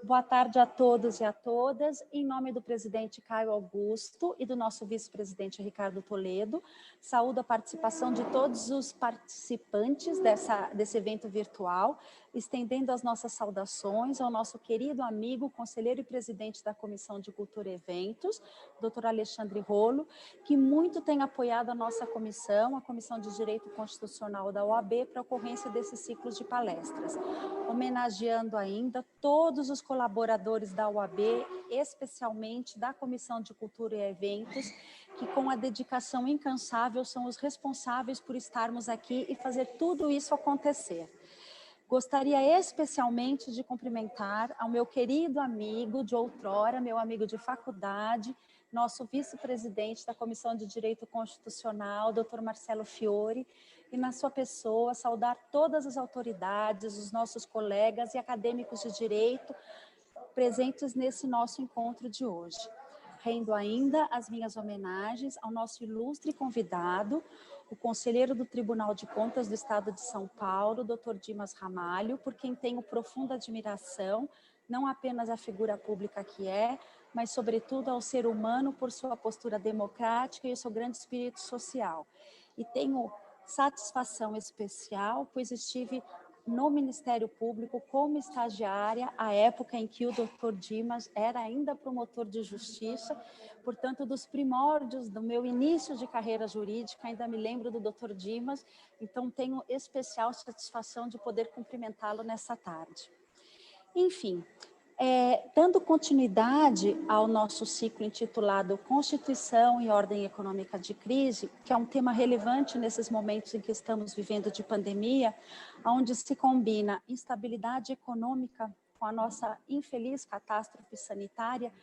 Boa tarde a todos e a todas. Em nome do presidente Caio Augusto e do nosso vice-presidente Ricardo Toledo, saúdo a participação de todos os participantes desse evento virtual, estendendo as nossas saudações ao nosso querido amigo, conselheiro e presidente da Comissão de Cultura e Eventos, Dr. Alexandre Rolo, que muito tem apoiado a nossa comissão, a Comissão de Direito Constitucional da OAB, para a ocorrência desses ciclos de palestras, homenageando ainda todos os colaboradores da OAB, especialmente da Comissão de Cultura e Eventos, que com a dedicação incansável são os responsáveis por estarmos aqui e fazer tudo isso acontecer. Gostaria especialmente de cumprimentar ao meu querido amigo de outrora, meu amigo de faculdade, nosso vice-presidente da Comissão de Direito Constitucional, Dr. Marcelo Fiore, e na sua pessoa saudar todas as autoridades, os nossos colegas e acadêmicos de direito presentes nesse nosso encontro de hoje. Rendo ainda as minhas homenagens ao nosso ilustre convidado, o conselheiro do Tribunal de Contas do Estado de São Paulo, Dr. Dimas Ramalho, por quem tenho profunda admiração, não apenas a figura pública que é, mas sobretudo ao ser humano por sua postura democrática e o seu grande espírito social. E tenho satisfação especial, pois estive no Ministério Público como estagiária, à época em que o Dr. Dimas era ainda promotor de justiça, portanto, dos primórdios do meu início de carreira jurídica, ainda me lembro do Dr. Dimas, então tenho especial satisfação de poder cumprimentá-lo nessa tarde. Enfim, dando continuidade ao nosso ciclo intitulado Constituição e Ordem Econômica de Crise, que é um tema relevante nesses momentos em que estamos vivendo de pandemia, onde se combina instabilidade econômica com a nossa infeliz catástrofe sanitária,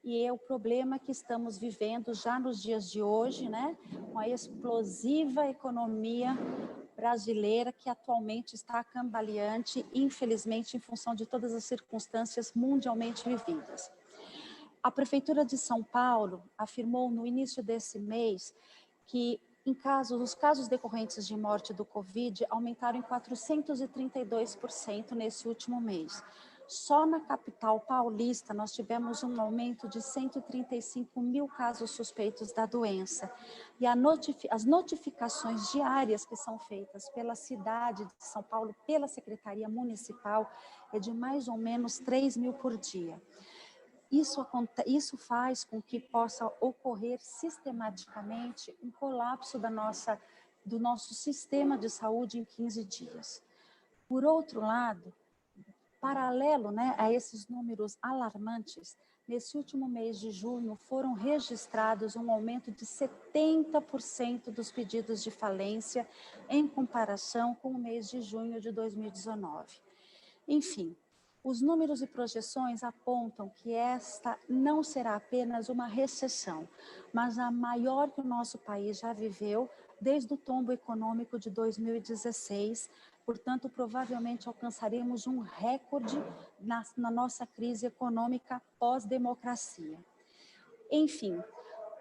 e é o problema que estamos vivendo já nos dias de hoje, né, com a explosiva economia brasileira que atualmente está cambaleante, infelizmente, em função de todas as circunstâncias mundialmente vividas. A Prefeitura de São Paulo afirmou no início desse mês que os casos decorrentes de morte do Covid aumentaram em 432% nesse último mês. Só na capital paulista nós tivemos um aumento de 135 mil casos suspeitos da doença. E as notificações diárias que são feitas pela cidade de São Paulo, pela Secretaria Municipal, é de mais ou menos 3 mil por dia. Isso faz com que possa ocorrer sistematicamente um colapso do nosso sistema de saúde em 15 dias. Por outro lado, paralelo, né, a esses números alarmantes, nesse último mês de junho foram registrados um aumento de 70% dos pedidos de falência em comparação com o mês de junho de 2019. Enfim, os números e projeções apontam que esta não será apenas uma recessão, mas a maior que o nosso país já viveu desde o tombo econômico de 2016. Portanto, provavelmente alcançaremos um recorde na nossa crise econômica pós-democracia. Enfim,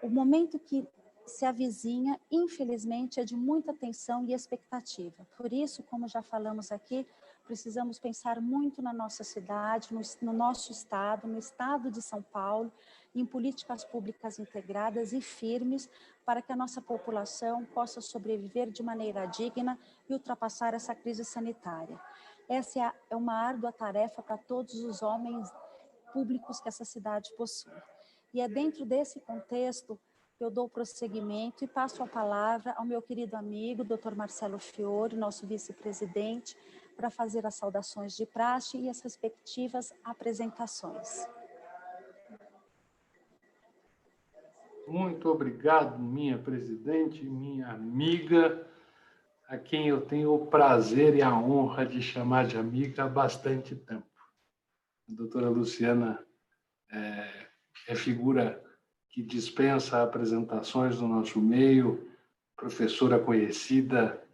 o momento que se avizinha, infelizmente, é de muita tensão e expectativa. Por isso, como já falamos aqui, precisamos pensar muito na nossa cidade, no nosso estado, no estado de São Paulo, em políticas públicas integradas e firmes para que a nossa população possa sobreviver de maneira digna e ultrapassar essa crise sanitária. Essa é uma árdua tarefa para todos os homens públicos que essa cidade possui. E é dentro desse contexto que eu dou prosseguimento e passo a palavra ao meu querido amigo, Dr. Marcelo Fiore, nosso vice-presidente, para fazer as saudações de praxe e as respectivas apresentações. Muito obrigado, minha presidente, minha amiga, a quem eu tenho o prazer e a honra de chamar de amiga há bastante tempo. A doutora Luciana é figura que dispensa apresentações do nosso meio, professora conhecida,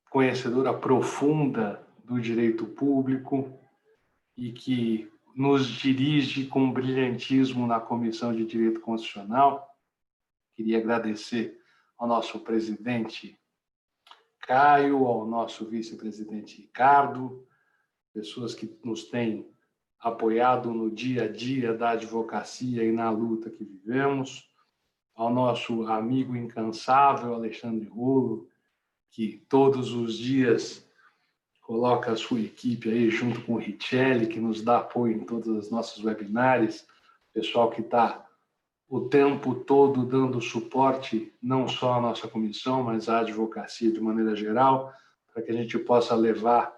conhecedora profunda do direito público e que nos dirige com brilhantismo na Comissão de Direito Constitucional. Queria agradecer ao nosso presidente Caio, ao nosso vice-presidente Ricardo, pessoas que nos têm apoiado no dia a dia da advocacia e na luta que vivemos, ao nosso amigo incansável Alexandre Rolo, que todos os dias coloca a sua equipe aí junto com o Richelli, que nos dá apoio em todos os nossos webinários, pessoal que está o tempo todo dando suporte, não só à nossa comissão, mas à advocacia de maneira geral, para que a gente possa levar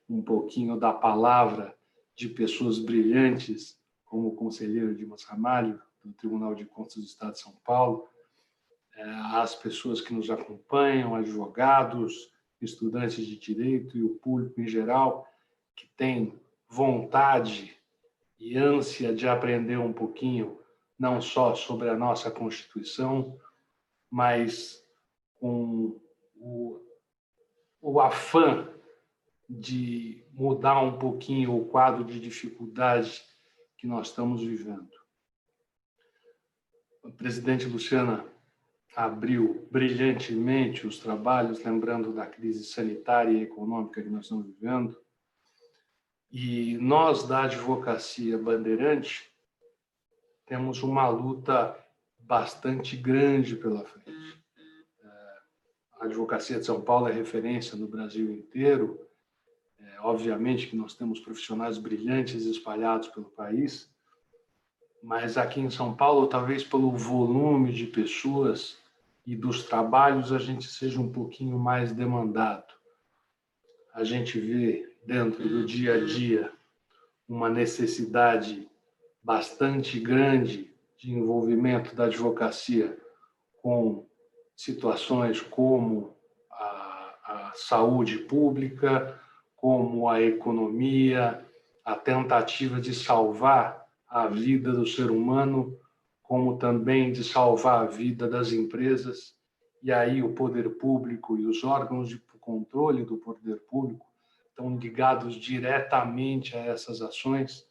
um pouquinho da palavra de pessoas brilhantes, como o conselheiro Dimas Ramalho, do Tribunal de Contas do Estado de São Paulo, às pessoas que nos acompanham, advogados, estudantes de direito e o público em geral, que tem vontade e ânsia de aprender um pouquinho, não só sobre a nossa Constituição, mas com o afã de mudar um pouquinho o quadro de dificuldade que nós estamos vivendo. A presidente Luciana abriu brilhantemente os trabalhos, lembrando da crise sanitária e econômica que nós estamos vivendo. E nós, da advocacia bandeirante, temos uma luta bastante grande pela frente. A advocacia de São Paulo é referência no Brasil inteiro. Obviamente que nós temos profissionais brilhantes espalhados pelo país, mas aqui em São Paulo, talvez pelo volume de pessoas e dos trabalhos, a gente seja um pouquinho mais demandado. A gente vê dentro do dia a dia uma necessidade bastante grande de envolvimento da advocacia com situações como a saúde pública, como a economia, a tentativa de salvar a vida do ser humano, como também de salvar a vida das empresas. E aí o poder público e os órgãos de controle do poder público estão ligados diretamente a essas ações,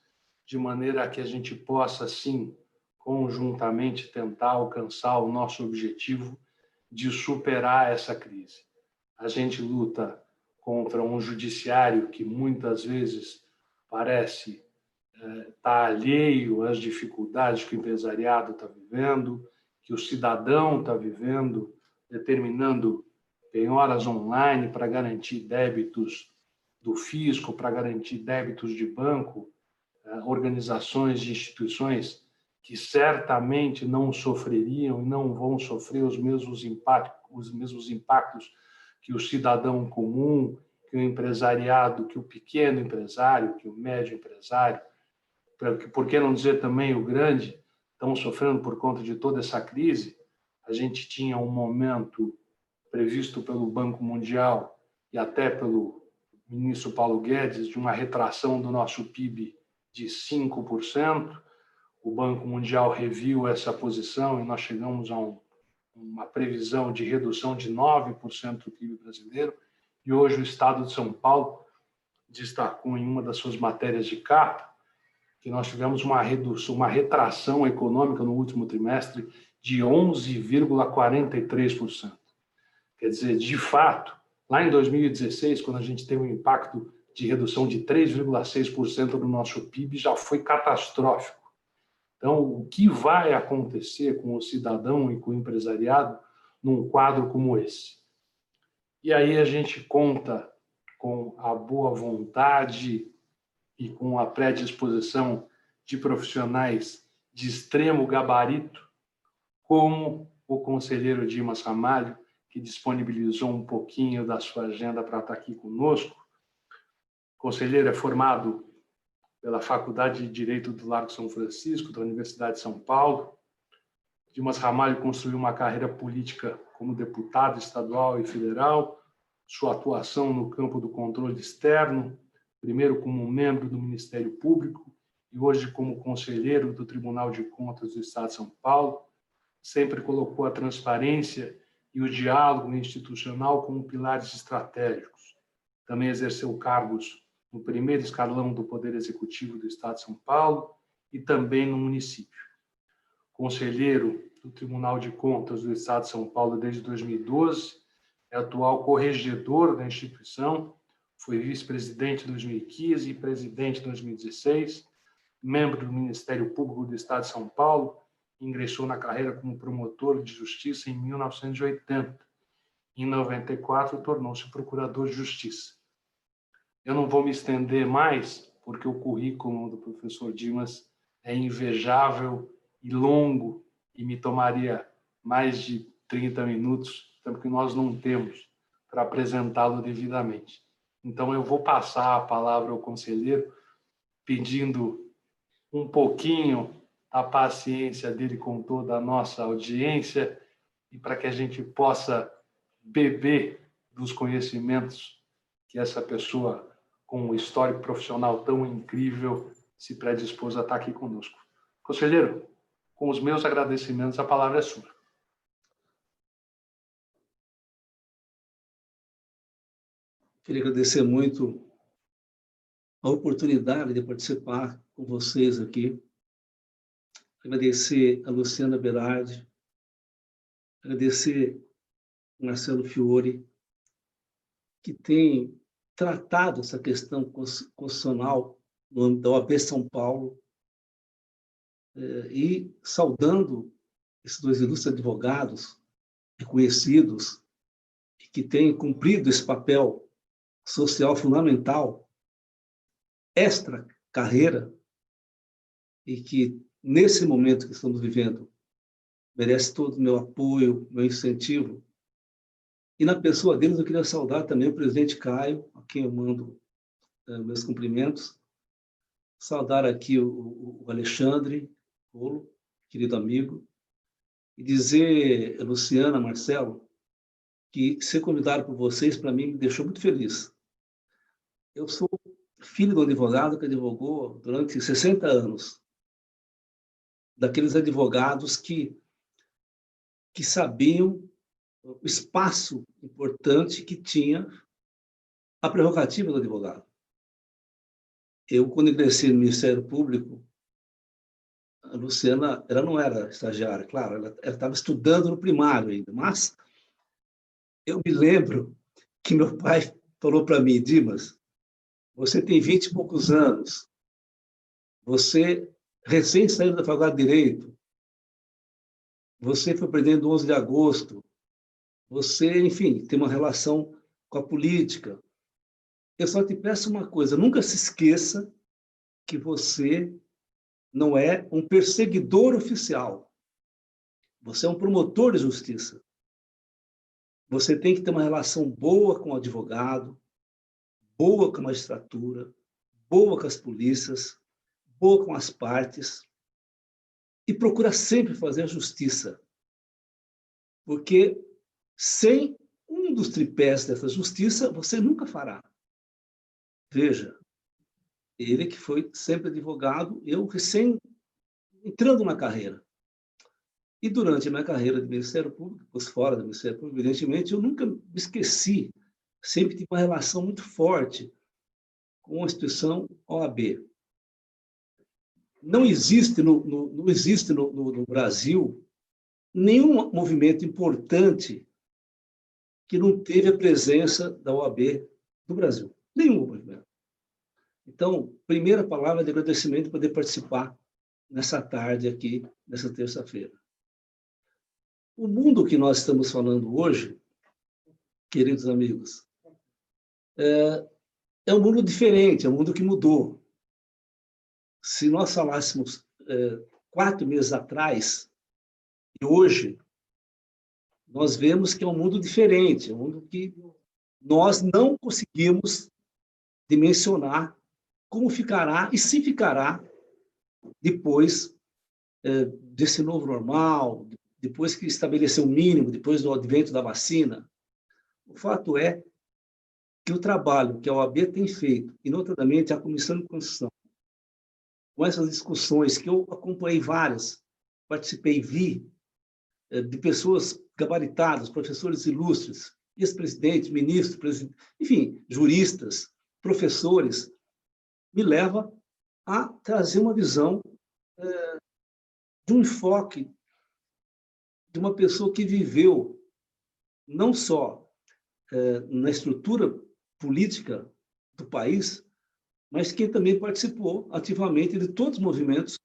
de maneira que a gente possa, sim, conjuntamente tentar alcançar o nosso objetivo de superar essa crise. A gente luta contra um judiciário que muitas vezes parece estar alheio às dificuldades que o empresariado está vivendo, que o cidadão está vivendo, determinando penhoras online para garantir débitos do fisco, para garantir débitos de banco, organizações e instituições que certamente não sofreriam e não vão sofrer os mesmos impactos que o cidadão comum, que o empresariado, que o pequeno empresário, que o médio empresário, por que não dizer também o grande, estão sofrendo por conta de toda essa crise. A gente tinha um momento previsto pelo Banco Mundial e até pelo ministro Paulo Guedes de uma retração do nosso PIB de 5%. O Banco Mundial reviu essa posição e nós chegamos a uma previsão de redução de 9% do PIB brasileiro. E hoje o Estado de São Paulo destacou em uma das suas matérias de capa que nós tivemos uma retração econômica no último trimestre de 11,43%. Quer dizer, de fato, lá em 2016, quando a gente teve um impacto de redução de 3,6% do nosso PIB, já foi catastrófico. Então, o que vai acontecer com o cidadão e com o empresariado num quadro como esse? E aí a gente conta com a boa vontade e com a predisposição de profissionais de extremo gabarito, como o conselheiro Dimas Ramalho, que disponibilizou um pouquinho da sua agenda para estar aqui conosco. O conselheiro é formado pela Faculdade de Direito do Largo São Francisco, da Universidade de São Paulo. Dimas Ramalho construiu uma carreira política como deputado estadual e federal, sua atuação no campo do controle externo, primeiro como membro do Ministério Público e hoje como conselheiro do Tribunal de Contas do Estado de São Paulo, sempre colocou a transparência e o diálogo institucional como pilares estratégicos. Também exerceu cargos no primeiro escalão do Poder Executivo do Estado de São Paulo e também no município. Conselheiro do Tribunal de Contas do Estado de São Paulo desde 2012, é atual corregedor da instituição, foi vice-presidente em 2015 e presidente em 2016, membro do Ministério Público do Estado de São Paulo, ingressou na carreira como promotor de justiça em 1980. Em 94, tornou-se procurador de justiça. Eu não vou me estender mais, porque o currículo do professor Dimas é invejável e longo e me tomaria mais de 30 minutos, tanto que nós não temos para apresentá-lo devidamente. Então, eu vou passar a palavra ao conselheiro, pedindo um pouquinho a paciência dele com toda a nossa audiência e para que a gente possa beber dos conhecimentos que essa pessoa com um histórico profissional tão incrível se predispôs a estar aqui conosco. Conselheiro, com os meus agradecimentos, a palavra é sua. Queria agradecer muito a oportunidade de participar com vocês aqui. Agradecer a Luciana Berardi, agradecer a Marcelo Fiore, que tem tratado essa questão constitucional no âmbito da OAB São Paulo, e saudando esses dois ilustres advogados reconhecidos e que têm cumprido esse papel social fundamental, extra carreira, e que, nesse momento que estamos vivendo, merece todo o meu apoio, meu incentivo. E na pessoa deles, eu queria saudar também o presidente Caio, a quem eu mando meus cumprimentos. Saudar aqui o Alexandre Polo, querido amigo, e dizer, Luciana, Marcelo, que ser convidado por vocês, para mim, me deixou muito feliz. Eu sou filho de um advogado que advogou durante 60 anos, daqueles advogados que sabiam o espaço importante que tinha a prerrogativa do advogado. Eu, quando ingressei no Ministério Público, a Luciana, ela não era estagiária, claro, ela estava estudando no primário ainda, mas eu me lembro que meu pai falou para mim: Dimas, você tem 20 e poucos anos, você recém saiu da faculdade de Direito, você foi presidente do 11 de agosto, você, enfim, tem uma relação com a política. Eu só te peço uma coisa, nunca se esqueça que você não é um perseguidor oficial. Você é um promotor de justiça. Você tem que ter uma relação boa com o advogado, boa com a magistratura, boa com as polícias, boa com as partes, e procura sempre fazer a justiça. Porque sem um dos tripés dessa justiça, você nunca fará. Veja, ele que foi sempre advogado, eu recém entrando na carreira. E durante a minha carreira de Ministério Público, depois fora do Ministério Público, evidentemente, eu nunca me esqueci, sempre tive uma relação muito forte com a instituição OAB. Não existe no Brasil nenhum movimento importante que não teve a presença da OAB no Brasil. Nenhum movimento. Então, primeira palavra de agradecimento por poder participar nessa tarde aqui, nessa terça-feira. O mundo que nós estamos falando hoje, queridos amigos, é um mundo diferente, é um mundo que mudou. Se nós falássemos 4 meses atrás e hoje, nós vemos que é um mundo diferente, é um mundo que nós não conseguimos dimensionar como ficará e se ficará depois desse novo normal, depois que estabeleceu o mínimo, depois do advento da vacina. O fato é que o trabalho que a OAB tem feito, e notadamente a Comissão de Constituição, com essas discussões que eu acompanhei várias, participei e vi, de pessoas gabaritadas, professores ilustres, ex-presidentes, ministros, enfim, juristas, professores, me leva a trazer uma visão de um enfoque de uma pessoa que viveu não só na estrutura política do país, mas quem também participou ativamente de todos os movimentos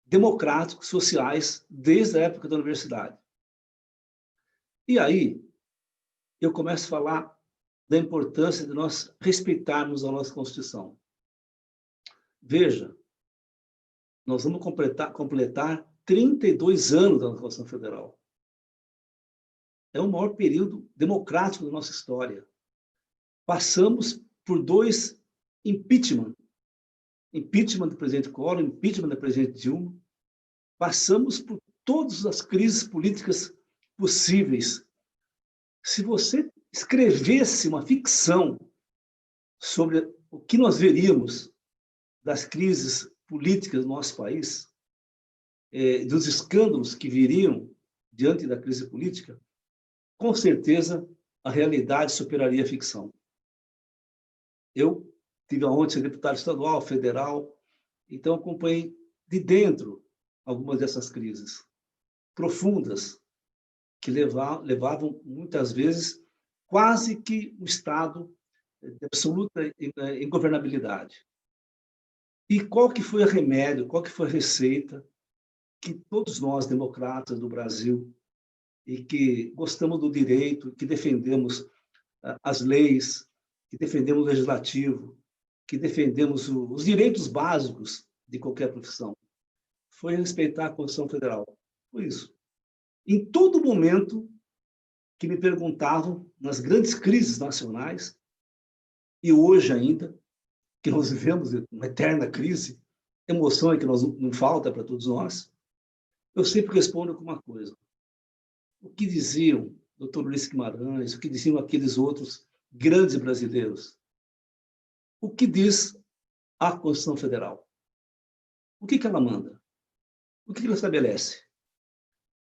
democráticos, sociais, desde a época da universidade. E aí, eu começo a falar da importância de nós respeitarmos a nossa Constituição. Veja, nós vamos completar 32 anos da Constituição Federal. É o maior período democrático da nossa história. Passamos por 2 impeachment. Impeachment do presidente Collor, impeachment da presidente Dilma. Passamos por todas as crises políticas possíveis. Se você escrevesse uma ficção sobre o que nós veríamos das crises políticas do nosso país, dos escândalos que viriam diante da crise política, com certeza a realidade superaria a ficção. Eu tive a honra de ser deputado estadual, federal, então acompanhei de dentro algumas dessas crises profundas que levavam muitas vezes quase que um estado de absoluta ingovernabilidade. E qual que foi o remédio, qual que foi a receita que todos nós, democratas do Brasil, e que gostamos do direito, que defendemos as leis, que defendemos o legislativo, que defendemos os direitos básicos de qualquer profissão, foi respeitar a Constituição Federal. Foi isso. Em todo momento que me perguntavam, nas grandes crises nacionais, e hoje ainda, que nós vivemos uma eterna crise, emoção é que não falta para todos nós, eu sempre respondo com uma coisa. O que diziam o Dr. Ulisses Guimarães, o que diziam aqueles outros grandes brasileiros? O que diz a Constituição Federal? O que ela manda? O que ela estabelece?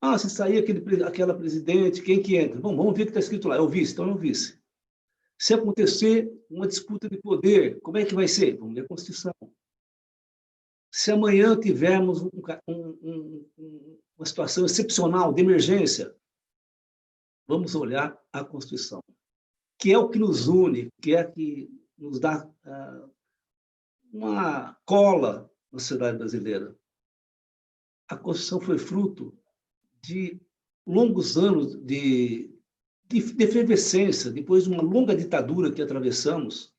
Ah, se sair aquela presidente, quem que entra? Bom, vamos ver o que está escrito lá. É o vice, então é o vice. Se acontecer uma disputa de poder, como é que vai ser? Vamos ler a Constituição. Se amanhã tivermos uma situação excepcional de emergência, vamos olhar a Constituição, que é o que nos une, que é que nos dá uma cola na sociedade brasileira. A Constituição foi fruto de longos anos de efervescência, depois de uma longa ditadura que atravessamos.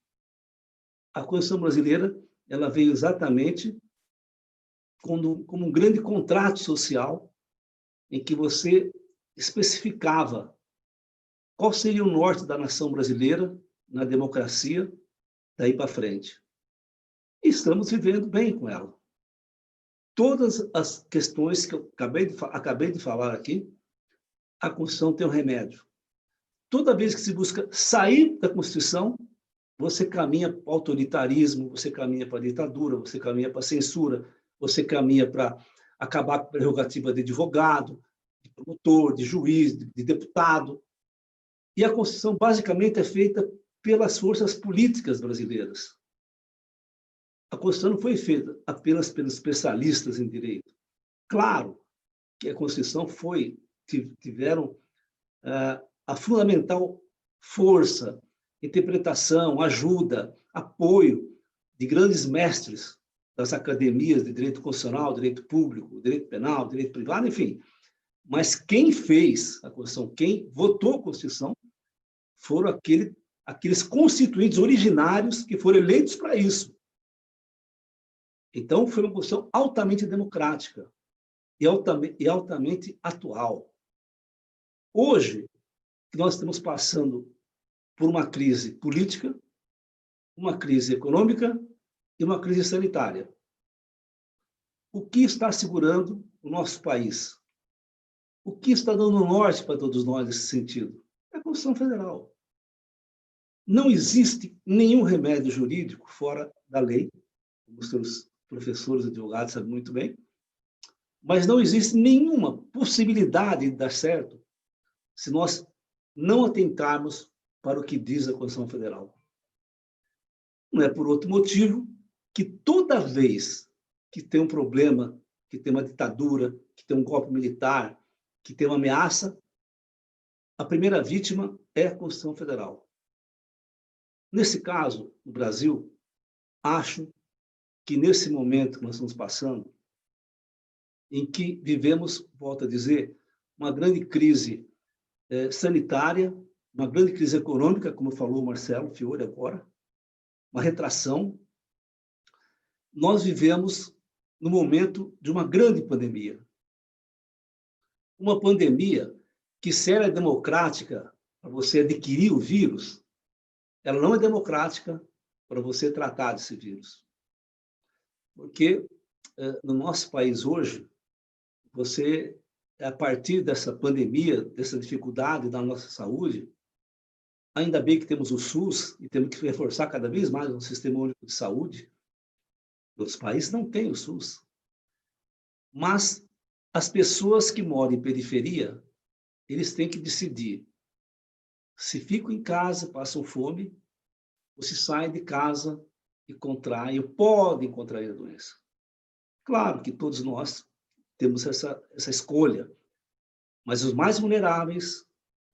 A Constituição brasileira ela veio exatamente como um grande contrato social em que você especificava qual seria o norte da nação brasileira na democracia daí para frente. E estamos vivendo bem com ela. Todas as questões que eu acabei de falar aqui, a Constituição tem um remédio. Toda vez que se busca sair da Constituição, você caminha para o autoritarismo, você caminha para a ditadura, você caminha para a censura, você caminha para acabar com a prerrogativa de advogado, de promotor, de juiz, de deputado. E a Constituição, basicamente, é feita pelas forças políticas brasileiras. A Constituição não foi feita apenas pelos especialistas em direito. Claro que a Constituição tiveram a fundamental força, interpretação, ajuda, apoio de grandes mestres das academias de direito constitucional, direito público, direito penal, direito privado, enfim. Mas quem fez a Constituição, quem votou a Constituição, foram aqueles constituintes originários que foram eleitos para isso. Então, foi uma Constituição altamente democrática e altamente atual. Hoje, nós estamos passando por uma crise política, uma crise econômica e uma crise sanitária. O que está segurando o nosso país? O que está dando norte para todos nós nesse sentido? É a Constituição Federal. Não existe nenhum remédio jurídico fora da lei, como os seus professores e advogados sabem muito bem, mas não existe nenhuma possibilidade de dar certo se nós não atentarmos para o que diz a Constituição Federal. Não é por outro motivo que toda vez que tem um problema, que tem uma ditadura, que tem um golpe militar, que tem uma ameaça, a primeira vítima é a Constituição Federal. Nesse caso, no Brasil, acho que nesse momento que nós estamos passando, em que vivemos, volto a dizer, uma grande crise sanitária, uma grande crise econômica, como falou o Marcelo Fiore agora, uma retração, nós vivemos no momento de uma grande pandemia. Uma pandemia que, se ela é democrática para você adquirir o vírus, ela não é democrática para você tratar desse vírus. Porque no nosso país hoje, você, a partir dessa pandemia, dessa dificuldade da nossa saúde, ainda bem que temos o SUS e temos que reforçar cada vez mais o Sistema Único de Saúde. Outros países não têm o SUS. Mas as pessoas que moram em periferia, eles têm que decidir se ficam em casa, passam fome, ou se saem de casa e contraem, ou podem contrair a doença. Claro que todos nós temos essa escolha, mas os mais vulneráveis,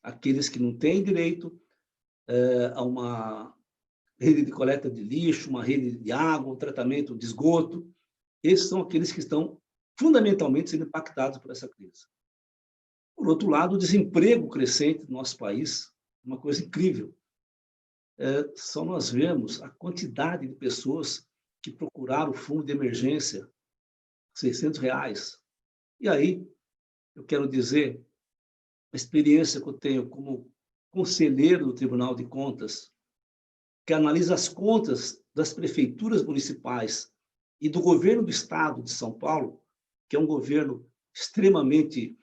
aqueles que não têm direito a uma rede de coleta de lixo, uma rede de água, um tratamento de esgoto, esses são aqueles que estão fundamentalmente sendo impactados por essa crise. Por outro lado, o desemprego crescente no nosso país, uma coisa incrível. Só nós vemos a quantidade de pessoas que procuraram o fundo de emergência, R$600. E aí, eu quero dizer, a experiência que eu tenho como conselheiro do Tribunal de Contas, que analisa as contas das prefeituras municipais e do governo do estado de São Paulo, que é um governo extremamente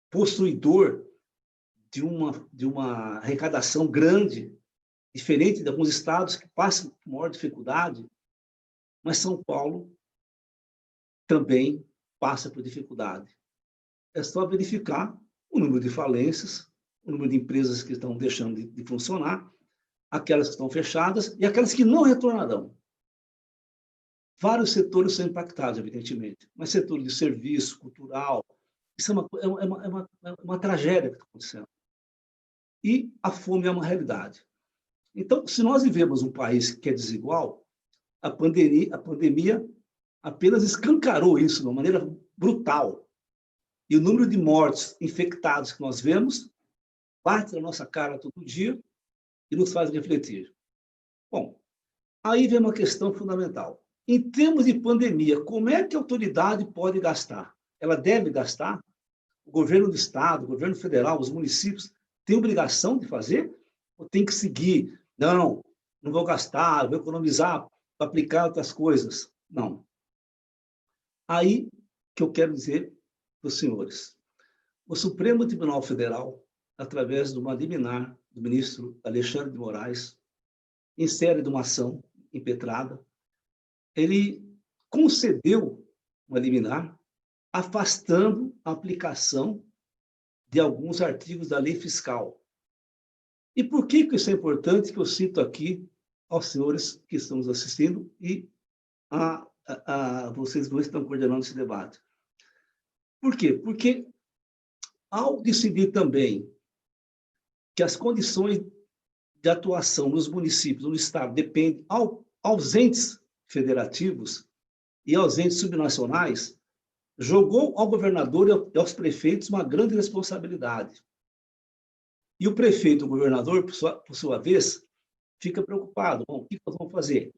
possuidor de uma arrecadação grande, diferente de alguns estados que passam por maior dificuldade, mas São Paulo também passa por dificuldade. É só verificar o número de falências, o número de empresas que estão deixando de funcionar, aquelas que estão fechadas e aquelas que não retornarão. Vários setores são impactados, evidentemente, mas setor de serviço, cultural, isso é uma tragédia que está acontecendo. E a fome é uma realidade. Então, se nós vivemos um país que é desigual, a pandemia apenas escancarou isso de uma maneira brutal. E o número de mortes infectados que nós vemos bate na nossa cara todo dia e nos faz refletir. Bom, aí vem uma questão fundamental. Em termos de pandemia, como é que a autoridade pode gastar? Ela deve gastar? O governo do estado, o governo federal, os municípios têm obrigação de fazer? Ou tem que seguir? Não vou gastar, vou economizar para aplicar outras coisas. Não. Aí que eu quero dizer para os senhores. O Supremo Tribunal Federal, através de uma liminar do ministro Alexandre de Moraes, insere de uma ação impetrada, ele concedeu uma liminar afastando a aplicação de alguns artigos da lei fiscal. E por que isso é importante que eu cito aqui aos senhores que estão nos assistindo e a vocês dois que estão coordenando esse debate? Por quê? Porque ao decidir também que as condições de atuação nos municípios, no estado, dependem aos entes federativos e aos entes subnacionais, jogou ao governador e aos prefeitos uma grande responsabilidade. E o prefeito e o governador, por sua vez, fica preocupado. Bom, o que nós vamos fazer?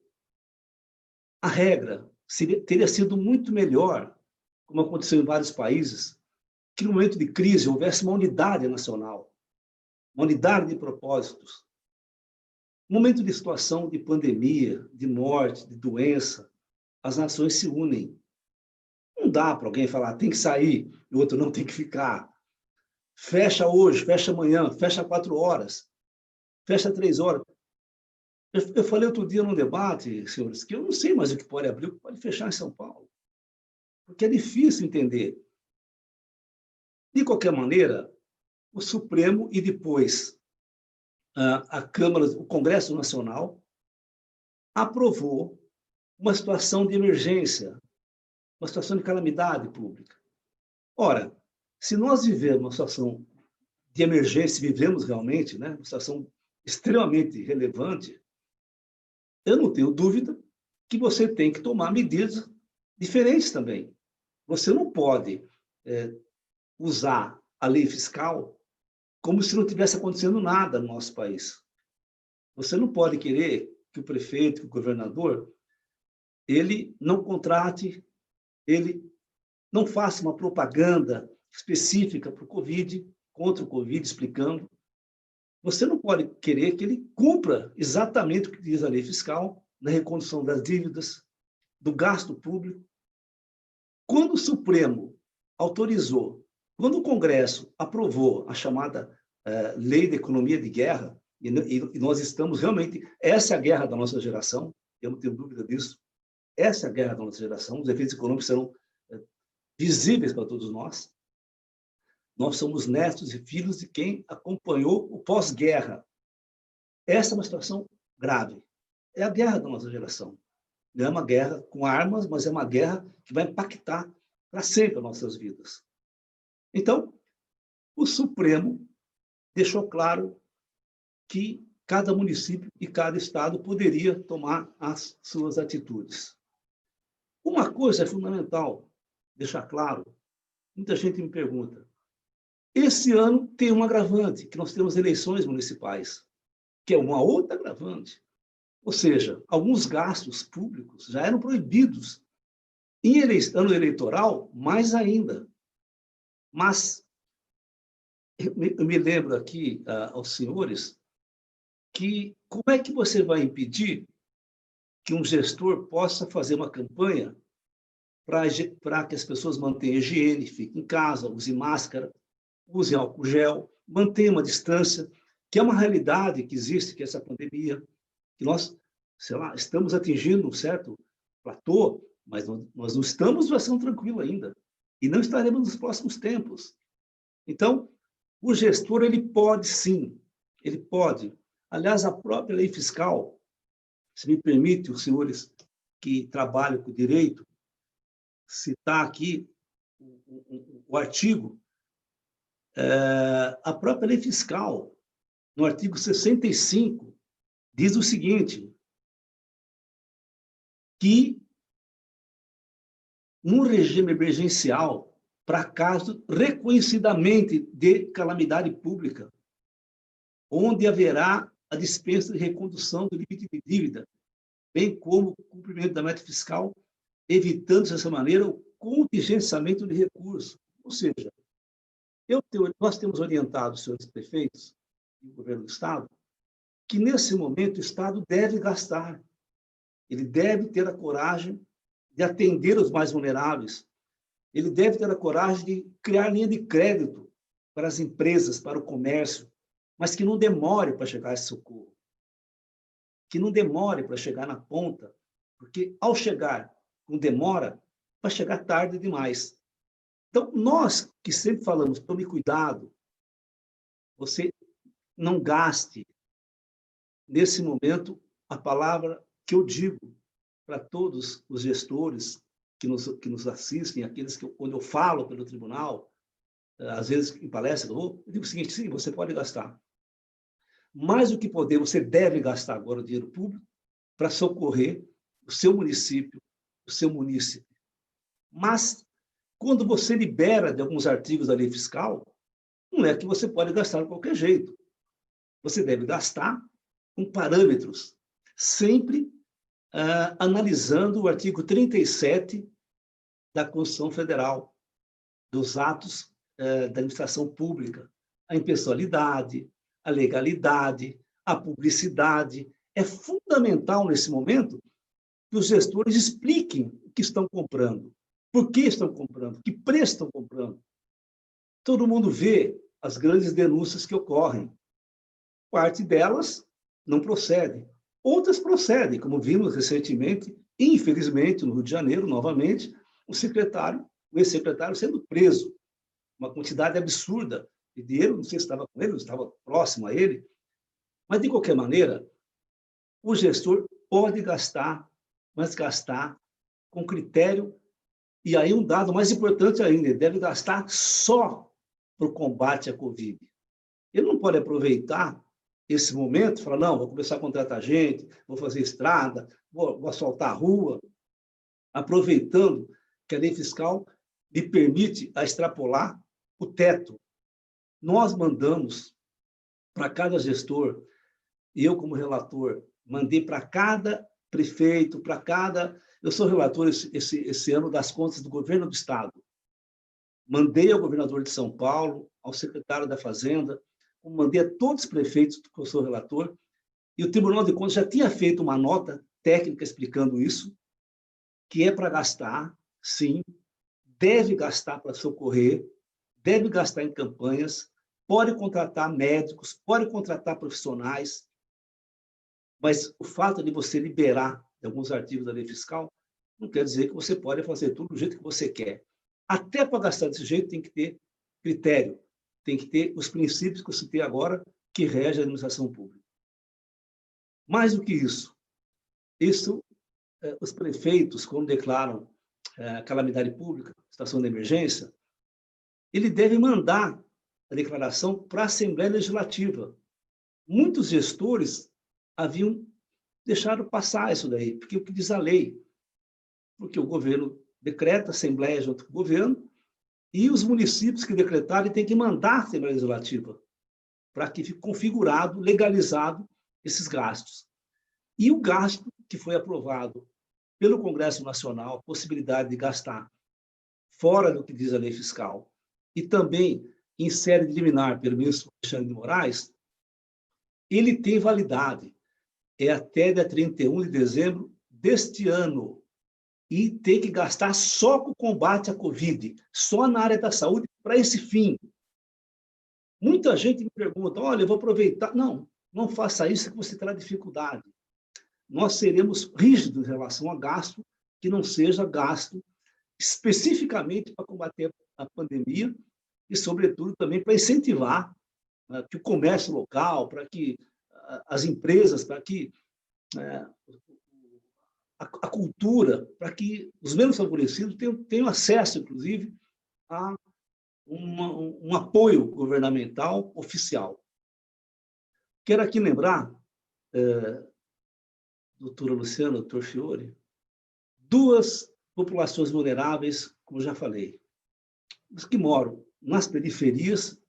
A regra teria sido muito melhor, como aconteceu em vários países, que no momento de crise houvesse uma unidade nacional, uma unidade de propósitos. No momento de situação de pandemia, de morte, de doença, as nações se unem. Não dá para alguém falar, tem que sair, e o outro não tem que ficar. Fecha hoje, fecha amanhã, fecha 4 horas, fecha 3 horas. Eu falei outro dia num debate, senhores, que eu não sei mais o que pode abrir, o que pode fechar em São Paulo. Porque é difícil entender. De qualquer maneira, o Supremo e depois a Câmara, o Congresso Nacional, aprovou uma situação de emergência, uma situação de calamidade pública. Ora, se nós vivemos uma situação de emergência vivemos realmente, né? Uma situação extremamente relevante, eu não tenho dúvida que você tem que tomar medidas diferentes também. Você não pode usar a lei fiscal como se não tivesse acontecendo nada no nosso país. Você não pode querer que o prefeito, que o governador, ele não contrate, ele não faça uma propaganda específica para o Covid, contra o Covid, explicando. Você não pode querer que ele cumpra exatamente o que diz a lei fiscal, na recondução das dívidas, do gasto público. Quando o Supremo autorizou, quando o Congresso aprovou a chamada Lei da Economia de Guerra, e nós estamos realmente... Essa é a guerra da nossa geração, eu não tenho dúvida disso. Essa é a guerra da nossa geração, os efeitos econômicos serão visíveis para todos nós. Nós somos netos e filhos de quem acompanhou o pós-guerra. Essa é uma situação grave. É a guerra da nossa geração. Não é uma guerra com armas, mas é uma guerra que vai impactar para sempre as nossas vidas. Então, o Supremo deixou claro que cada município e cada estado poderia tomar as suas atitudes. Uma coisa é fundamental deixar claro, muita gente me pergunta, esse ano tem um agravante, que nós temos eleições municipais, que é uma outra agravante. Ou seja, alguns gastos públicos já eram proibidos. Em ano eleitoral, mais ainda. Mas eu me lembro aqui aos senhores que como é que você vai impedir que um gestor possa fazer uma campanha para que as pessoas mantenham higiene, fiquem em casa, usem máscara, usem álcool gel, mantenham uma distância, que é uma realidade que existe, que é essa pandemia, que nós, sei lá, estamos atingindo um certo platô, mas nós não estamos numa situação tranquila ainda, e não estaremos nos próximos tempos. Então, o gestor, ele pode sim, ele pode. Aliás, a própria lei fiscal, se me permite, os senhores que trabalham com direito, citar aqui o artigo, a própria lei fiscal, no artigo 65, diz o seguinte, que num regime emergencial, para caso reconhecidamente de calamidade pública, onde haverá a dispensa de recondução do limite de dívida, bem como o cumprimento da meta fiscal, evitando dessa maneira o contingenciamento de recursos. Ou seja, nós temos orientado os senhores prefeitos e o governo do Estado que, nesse momento, o Estado deve gastar. Ele deve ter a coragem de atender os mais vulneráveis. Ele deve ter a coragem de criar linha de crédito para as empresas, para o comércio, mas que não demore para chegar esse socorro. Que não demore para chegar na ponta, porque, ao chegar com demora, vai chegar tarde demais. Então, nós que sempre falamos, tome cuidado, você não gaste, nesse momento, a palavra que eu digo para todos os gestores que nos assistem, aqueles que, quando eu falo pelo tribunal, às vezes em palestra, eu digo o seguinte, sim, você pode gastar. Mais do que poder, você deve gastar agora o dinheiro público para socorrer o seu município, o seu munícipe. Mas, quando você libera de alguns artigos da lei fiscal, não é que você pode gastar de qualquer jeito. Você deve gastar com parâmetros, sempre analisando o artigo 37 da Constituição Federal, dos atos da administração pública, a impessoalidade, a legalidade, a publicidade. É fundamental, nesse momento, que os gestores expliquem o que estão comprando, por que estão comprando, que preço estão comprando. Todo mundo vê as grandes denúncias que ocorrem. Parte delas não procede. Outras procedem, como vimos recentemente, infelizmente, no Rio de Janeiro, novamente, o ex-secretário sendo preso. Uma quantidade absurda de dinheiro, não sei se estava com ele, ou estava próximo a ele, mas, de qualquer maneira, o gestor pode gastar, mas gastar com critério, e aí um dado mais importante ainda, ele deve gastar só para o combate à Covid. Ele não pode aproveitar esse momento e falar, não, vou começar a contratar gente, vou fazer estrada, vou asfaltar a rua, aproveitando que a lei fiscal me permite a extrapolar o teto. Nós mandamos para cada gestor, eu como relator, mandei para cada prefeito, para cada... Eu sou relator esse ano das contas do governo do Estado. Mandei ao governador de São Paulo, ao secretário da Fazenda, mandei a todos os prefeitos que eu sou relator, e o Tribunal de Contas já tinha feito uma nota técnica explicando isso, que é para gastar, sim, deve gastar para socorrer, deve gastar em campanhas, pode contratar médicos, pode contratar profissionais, mas o fato de você liberar alguns artigos da lei fiscal não quer dizer que você pode fazer tudo do jeito que você quer. Até para gastar desse jeito tem que ter critério, tem que ter os princípios que eu citei agora, que regem a administração pública. Mais do que isso, os prefeitos, quando declaram calamidade pública, situação de emergência, ele deve mandar a declaração para a Assembleia Legislativa. Muitos gestores haviam deixado passar isso daí, porque o que diz a lei? Porque o governo decreta, a Assembleia junto com o governo, e os municípios que decretarem têm que mandar a Assembleia Legislativa para que fique configurado, legalizado esses gastos. E o gasto que foi aprovado pelo Congresso Nacional, a possibilidade de gastar fora do que diz a lei fiscal, e também em série de liminar pelo ministro Alexandre de Moraes, ele tem validade. É até dia 31 de dezembro deste ano. E tem que gastar só com o combate à Covid, só na área da saúde, para esse fim. Muita gente me pergunta, olha, eu vou aproveitar. Não, não faça isso que você terá dificuldade. Nós seremos rígidos em relação a gasto, que não seja gasto especificamente para combater a pandemia e, sobretudo, também para incentivar que o comércio local, para que as empresas, para que a cultura, para que os menos favorecidos tenham acesso, inclusive, a um apoio governamental oficial. Quero aqui lembrar, doutora Luciana, doutor Fiore, duas populações vulneráveis, como já falei, os que moram nas periferias,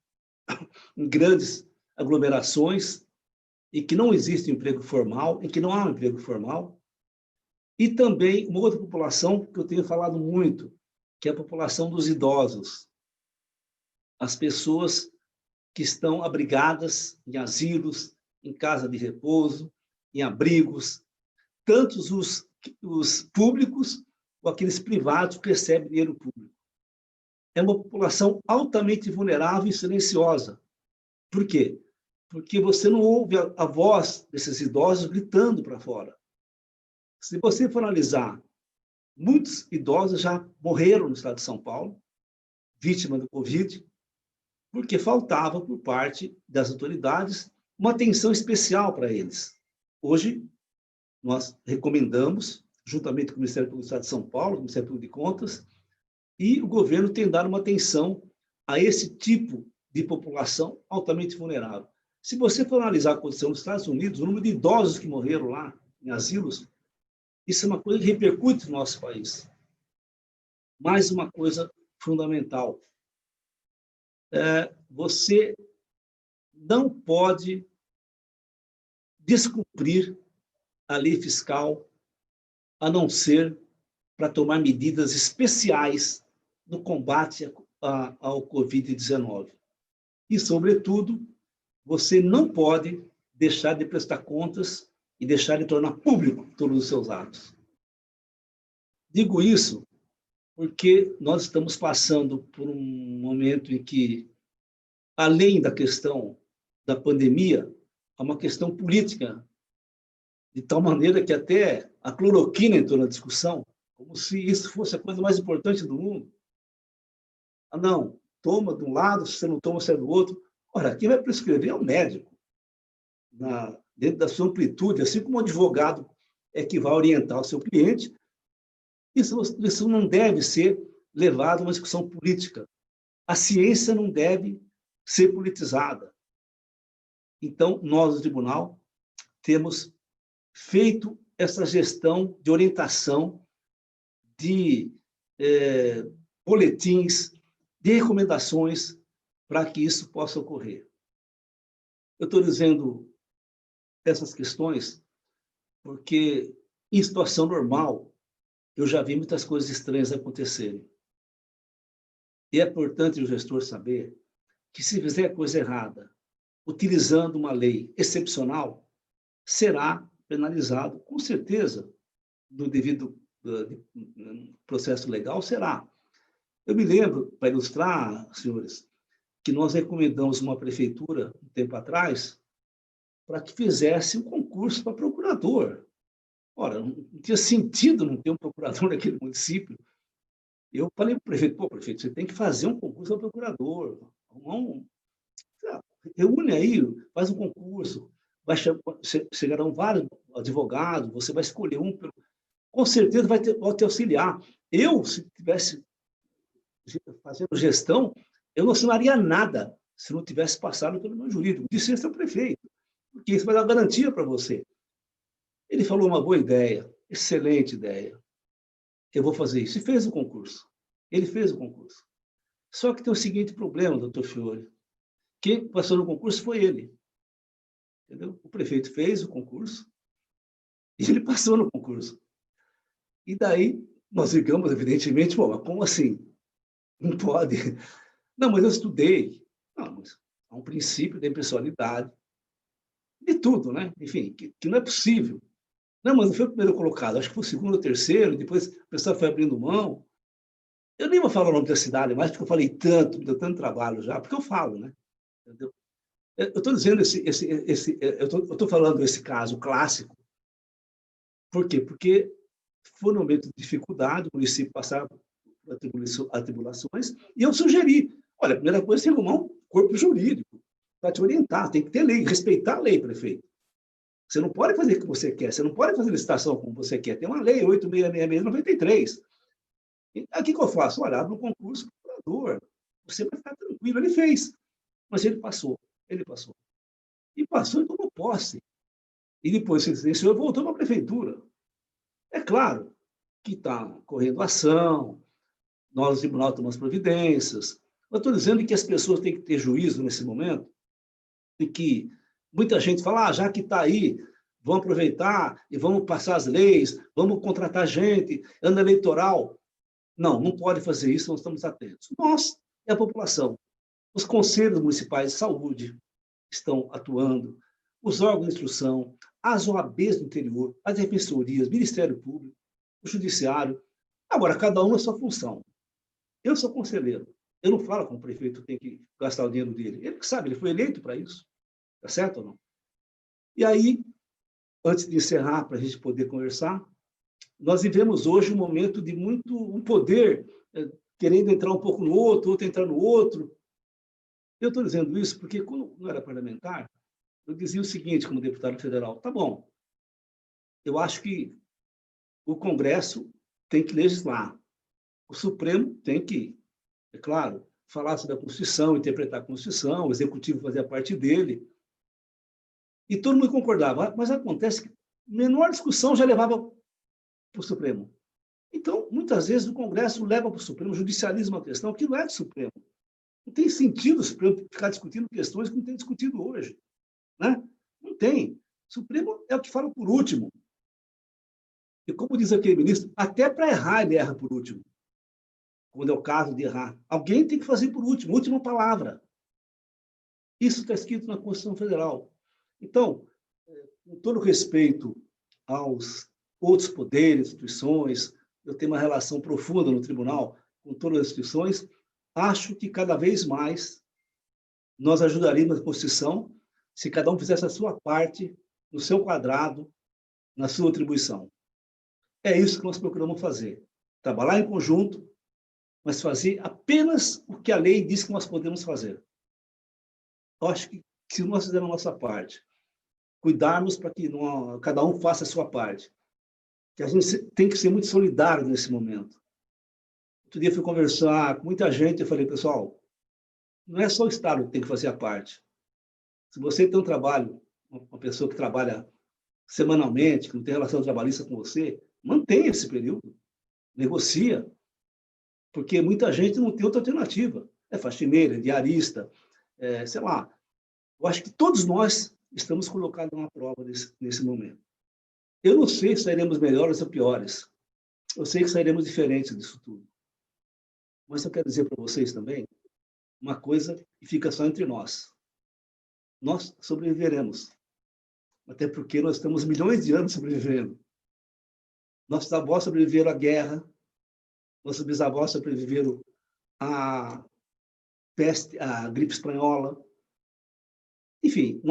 em grandes aglomerações, e que não existe emprego formal, em que não há um emprego formal, e também uma outra população que eu tenho falado muito, que é a população dos idosos, as pessoas que estão abrigadas em asilos, em casa de repouso, em abrigos, tanto os públicos ou aqueles privados que recebem dinheiro público. É uma população altamente vulnerável e silenciosa. Por quê? Porque você não ouve a voz desses idosos gritando para fora. Se você for analisar, muitos idosos já morreram no estado de São Paulo, vítima do Covid, porque faltava, por parte das autoridades, uma atenção especial para eles. Hoje, nós recomendamos, juntamente com o Ministério Público do Estado de São Paulo, o Ministério Público de Contas, e o governo tem dado uma atenção a esse tipo de população altamente vulnerável. Se você for analisar a condição dos Estados Unidos, o número de idosos que morreram lá em asilos, isso é uma coisa que repercute no nosso país. Mais uma coisa fundamental. Você não pode descumprir a lei fiscal, a não ser para tomar medidas especiais no combate ao Covid-19. E, sobretudo, você não pode deixar de prestar contas e deixar de tornar público todos os seus atos. Digo isso porque nós estamos passando por um momento em que, além da questão da pandemia, há uma questão política, de tal maneira que até a cloroquina entrou na discussão, como se isso fosse a coisa mais importante do mundo. Ah, não, toma de um lado, se você não toma, você é do outro. Ora, quem vai prescrever é o médico, dentro da sua amplitude, assim como o advogado é que vai orientar o seu cliente. Isso não deve ser levado a uma discussão política. A ciência não deve ser politizada. Então, nós, do tribunal, temos feito essa gestão de orientação, de boletins, de recomendações para que isso possa ocorrer. Eu estou dizendo essas questões porque, em situação normal, eu já vi muitas coisas estranhas acontecerem. E é importante o gestor saber que, se fizer coisa errada, utilizando uma lei excepcional, será penalizado, com certeza, no devido processo legal, será. Eu me lembro, para ilustrar, senhores, que nós recomendamos uma prefeitura, um tempo atrás, para que fizesse um concurso para procurador. Ora, não tinha sentido não ter um procurador naquele município. Eu falei para o prefeito, pô, prefeito, você tem que fazer um concurso para procurador. Reúne aí, faz um concurso, chegarão vários advogados, você vai escolher um, com certeza vai te auxiliar. Eu, se tivesse fazendo gestão, eu não assinaria nada se não tivesse passado pelo meu jurídico. Disse esse é o prefeito, porque isso vai dar garantia para você. Ele falou uma boa ideia, excelente ideia. Eu vou fazer isso. E fez o concurso. Ele fez o concurso. Só que tem o seguinte problema, doutor Fiore. Quem passou no concurso foi ele. Entendeu? O prefeito fez o concurso e ele passou no concurso. E daí nós ficamos, evidentemente, bom, mas como assim? Não pode. Não, mas eu estudei. Não, mas há um princípio da impessoalidade, de tudo, né? Enfim, que não é possível. Não, mas não foi o primeiro colocado, acho que foi o segundo ou terceiro, depois o pessoal foi abrindo mão. Eu nem vou falar o nome da cidade mais, porque eu falei tanto, me deu tanto trabalho já, porque eu falo, né? Entendeu? Eu estou dizendo eu estou falando esse caso clássico. Por quê? Porque foi um momento de dificuldade, o município passava por atribulações, e eu sugeri, olha, a primeira coisa é arrumar um corpo jurídico para te orientar, tem que ter lei, respeitar a lei, prefeito. Você não pode fazer o que você quer, você não pode fazer licitação como você quer. Tem uma lei 8666/93. O que eu faço? Olha, abre um concurso para o procurador. Você vai ficar tranquilo. Ele fez, mas ele passou. Ele passou. E passou e tomou posse. E depois se licenciou e voltou para a prefeitura. É claro que está correndo ação, nós, no tribunal, tomamos providências. Eu estou dizendo que as pessoas têm que ter juízo nesse momento, e que muita gente fala, já que está aí, vamos aproveitar e vamos passar as leis, vamos contratar gente, ano eleitoral. Não, não pode fazer isso, nós estamos atentos. Nós e a população. Os conselhos municipais de saúde estão atuando, os órgãos de instrução, as OABs do interior, as defensorias, Ministério Público, o Judiciário. Agora, cada um na sua função. Eu sou conselheiro. Eu não falo como o prefeito tem que gastar o dinheiro dele. Ele que sabe, ele foi eleito para isso. Tá certo ou não? E aí, antes de encerrar, para a gente poder conversar, nós vivemos hoje um momento de um poder querendo entrar um pouco no outro entrar no outro. Eu estou dizendo isso porque, quando eu era parlamentar, eu dizia o seguinte, como deputado federal, tá bom, eu acho que o Congresso tem que legislar, o Supremo tem que, é claro, falar sobre a Constituição, interpretar a Constituição, o Executivo fazer a parte dele. E todo mundo concordava, mas acontece que a menor discussão já levava para o Supremo. Então, muitas vezes, o Congresso leva para o Supremo, judicializa uma questão que não é do Supremo. Não tem sentido o Supremo ficar discutindo questões que não tem discutido hoje. Né? Não tem. O Supremo é o que fala por último. E como diz aquele ministro, até para errar ele erra por último. Quando é o caso de errar. Alguém tem que fazer por último, última palavra. Isso está escrito na Constituição Federal. Então, com todo respeito aos outros poderes, instituições, eu tenho uma relação profunda no tribunal com todas as instituições, acho que cada vez mais nós ajudaríamos a Constituição se cada um fizesse a sua parte, no seu quadrado, na sua atribuição. É isso que nós procuramos fazer. Trabalhar em conjunto, mas fazer apenas o que a lei diz que nós podemos fazer. Eu acho que se nós fizermos a nossa parte, cuidarmos para que cada um faça a sua parte, que a gente tem que ser muito solidário nesse momento. Outro dia eu fui conversar com muita gente, eu falei, pessoal, não é só o Estado que tem que fazer a parte. Se você tem um trabalho, uma pessoa que trabalha semanalmente, que não tem relação trabalhista com você, mantenha esse período, negocia, porque muita gente não tem outra alternativa. É faxineira, é diarista, sei lá. Eu acho que todos nós estamos colocados numa prova nesse momento. Eu não sei se sairemos melhores ou piores. Eu sei que sairemos diferentes disso tudo. Mas eu quero dizer para vocês também uma coisa que fica só entre nós. Nós sobreviveremos. Até porque nós estamos milhões de anos sobrevivendo. Nossos avós sobreviveram à guerra, nossos bisavós sobreviveram à peste, à gripe espanhola. Enfim,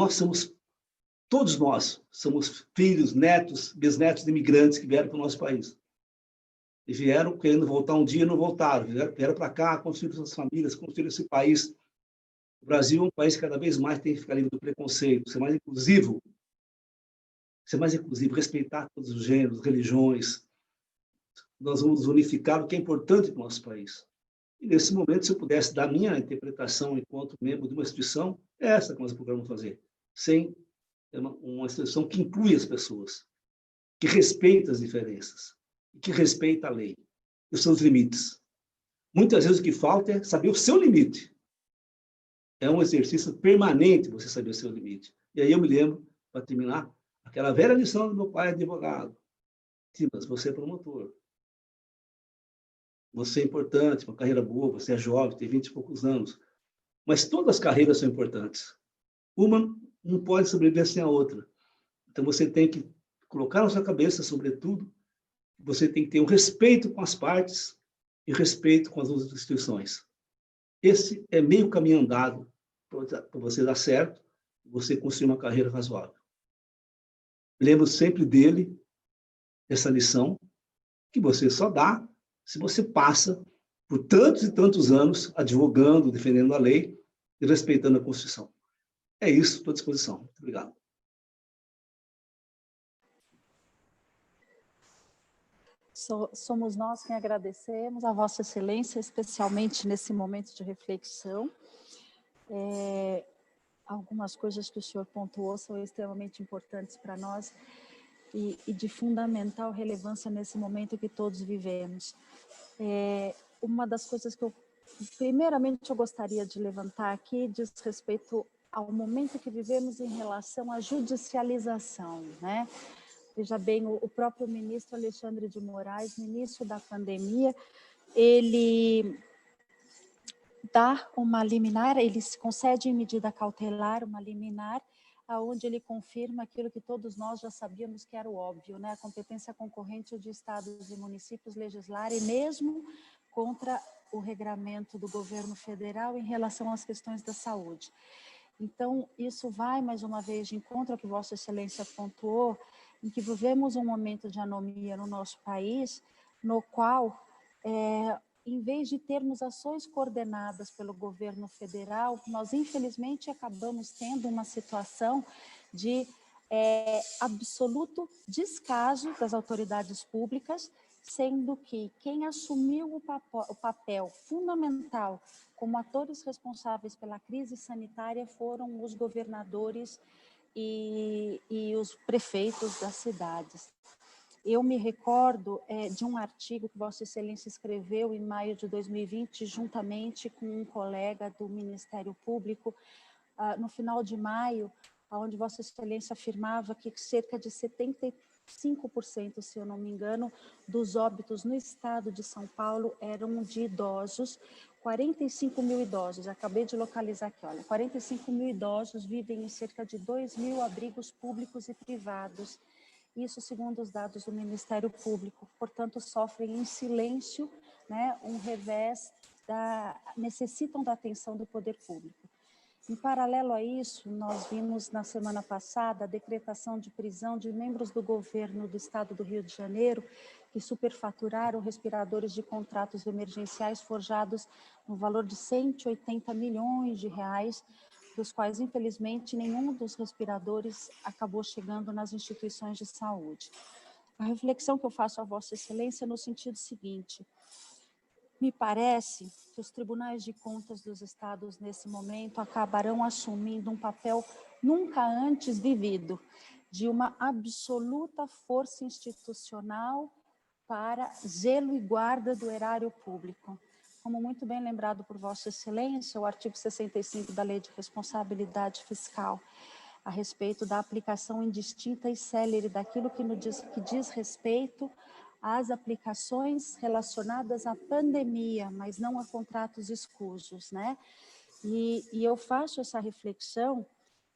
todos nós somos filhos, netos, bisnetos de imigrantes que vieram para o nosso país. E vieram querendo voltar um dia e não voltaram. Vieram para cá, construíram suas famílias, construíram esse país. O Brasil é um país que cada vez mais tem que ficar livre do preconceito, ser mais inclusivo. Ser mais inclusivo, respeitar todos os gêneros, religiões. Nós vamos unificar o que é importante para o nosso país. E, nesse momento, se eu pudesse dar minha interpretação enquanto membro de uma instituição, é essa que nós procuramos fazer. Sem uma instituição que inclui as pessoas, que respeita as diferenças, que respeita a lei e os seus limites. Muitas vezes o que falta é saber o seu limite. É um exercício permanente você saber o seu limite. E aí eu me lembro, para terminar, aquela velha lição do meu pai advogado. Timas, você é promotor. Você é importante, uma carreira boa, você é jovem, tem 20 e poucos anos. Mas todas as carreiras são importantes. Uma não pode sobreviver sem a outra. Então você tem que colocar na sua cabeça, sobretudo, você tem que ter um respeito com as partes e respeito com as outras instituições. Esse é meio caminho andado para você dar certo, você construir uma carreira razoável. Lembro sempre dele, essa lição, que você só dá se você passa por tantos e tantos anos advogando, defendendo a lei e respeitando a Constituição. É isso, estou à disposição. Muito obrigado. Somos nós quem agradecemos a Vossa Excelência, especialmente nesse momento de reflexão. Algumas coisas que o senhor pontuou são extremamente importantes para nós e de fundamental relevância nesse momento que todos vivemos. Uma das coisas que primeiramente eu gostaria de levantar aqui diz respeito ao momento que vivemos em relação à judicialização, né? Veja bem, o próprio ministro Alexandre de Moraes, no início da pandemia, ele dá uma liminar, ele se concede em medida cautelar uma liminar, onde ele confirma aquilo que todos nós já sabíamos que era o óbvio, né? A competência concorrente de estados e municípios legislarem mesmo contra o regramento do governo federal em relação às questões da saúde. Então, isso vai, mais uma vez, de encontro ao que Vossa Excelência pontuou, em que vivemos um momento de anomia no nosso país, no qual, em vez de termos ações coordenadas pelo governo federal, nós, infelizmente, acabamos tendo uma situação de absoluto descaso das autoridades públicas, sendo que quem assumiu o papel fundamental como atores responsáveis pela crise sanitária foram os governadores e os prefeitos das cidades. Eu me recordo de um artigo que Vossa Excelência escreveu em maio de 2020, juntamente com um colega do Ministério Público, no final de maio, onde Vossa Excelência afirmava que cerca de 75%, se eu não me engano, dos óbitos no estado de São Paulo eram de idosos, 45 mil idosos, acabei de localizar aqui, olha, 45 mil idosos vivem em cerca de 2 mil abrigos públicos e privados, isso segundo os dados do Ministério Público, portanto sofrem em silêncio, né, um revés, necessitam da atenção do poder público. Em paralelo a isso, nós vimos na semana passada a decretação de prisão de membros do governo do estado do Rio de Janeiro que superfaturaram respiradores de contratos emergenciais forjados no valor de 180 milhões de reais, dos quais, infelizmente, nenhum dos respiradores acabou chegando nas instituições de saúde. A reflexão que eu faço a Vossa Excelência é no sentido seguinte: me parece que os tribunais de contas dos estados, nesse momento, acabarão assumindo um papel nunca antes vivido, de uma absoluta força institucional para zelo e guarda do erário público. Como muito bem lembrado por Vossa Excelência, o artigo 65 da Lei de Responsabilidade Fiscal, a respeito da aplicação indistinta e célere daquilo que diz respeito às aplicações relacionadas à pandemia, mas não a contratos escusos, né? E eu faço essa reflexão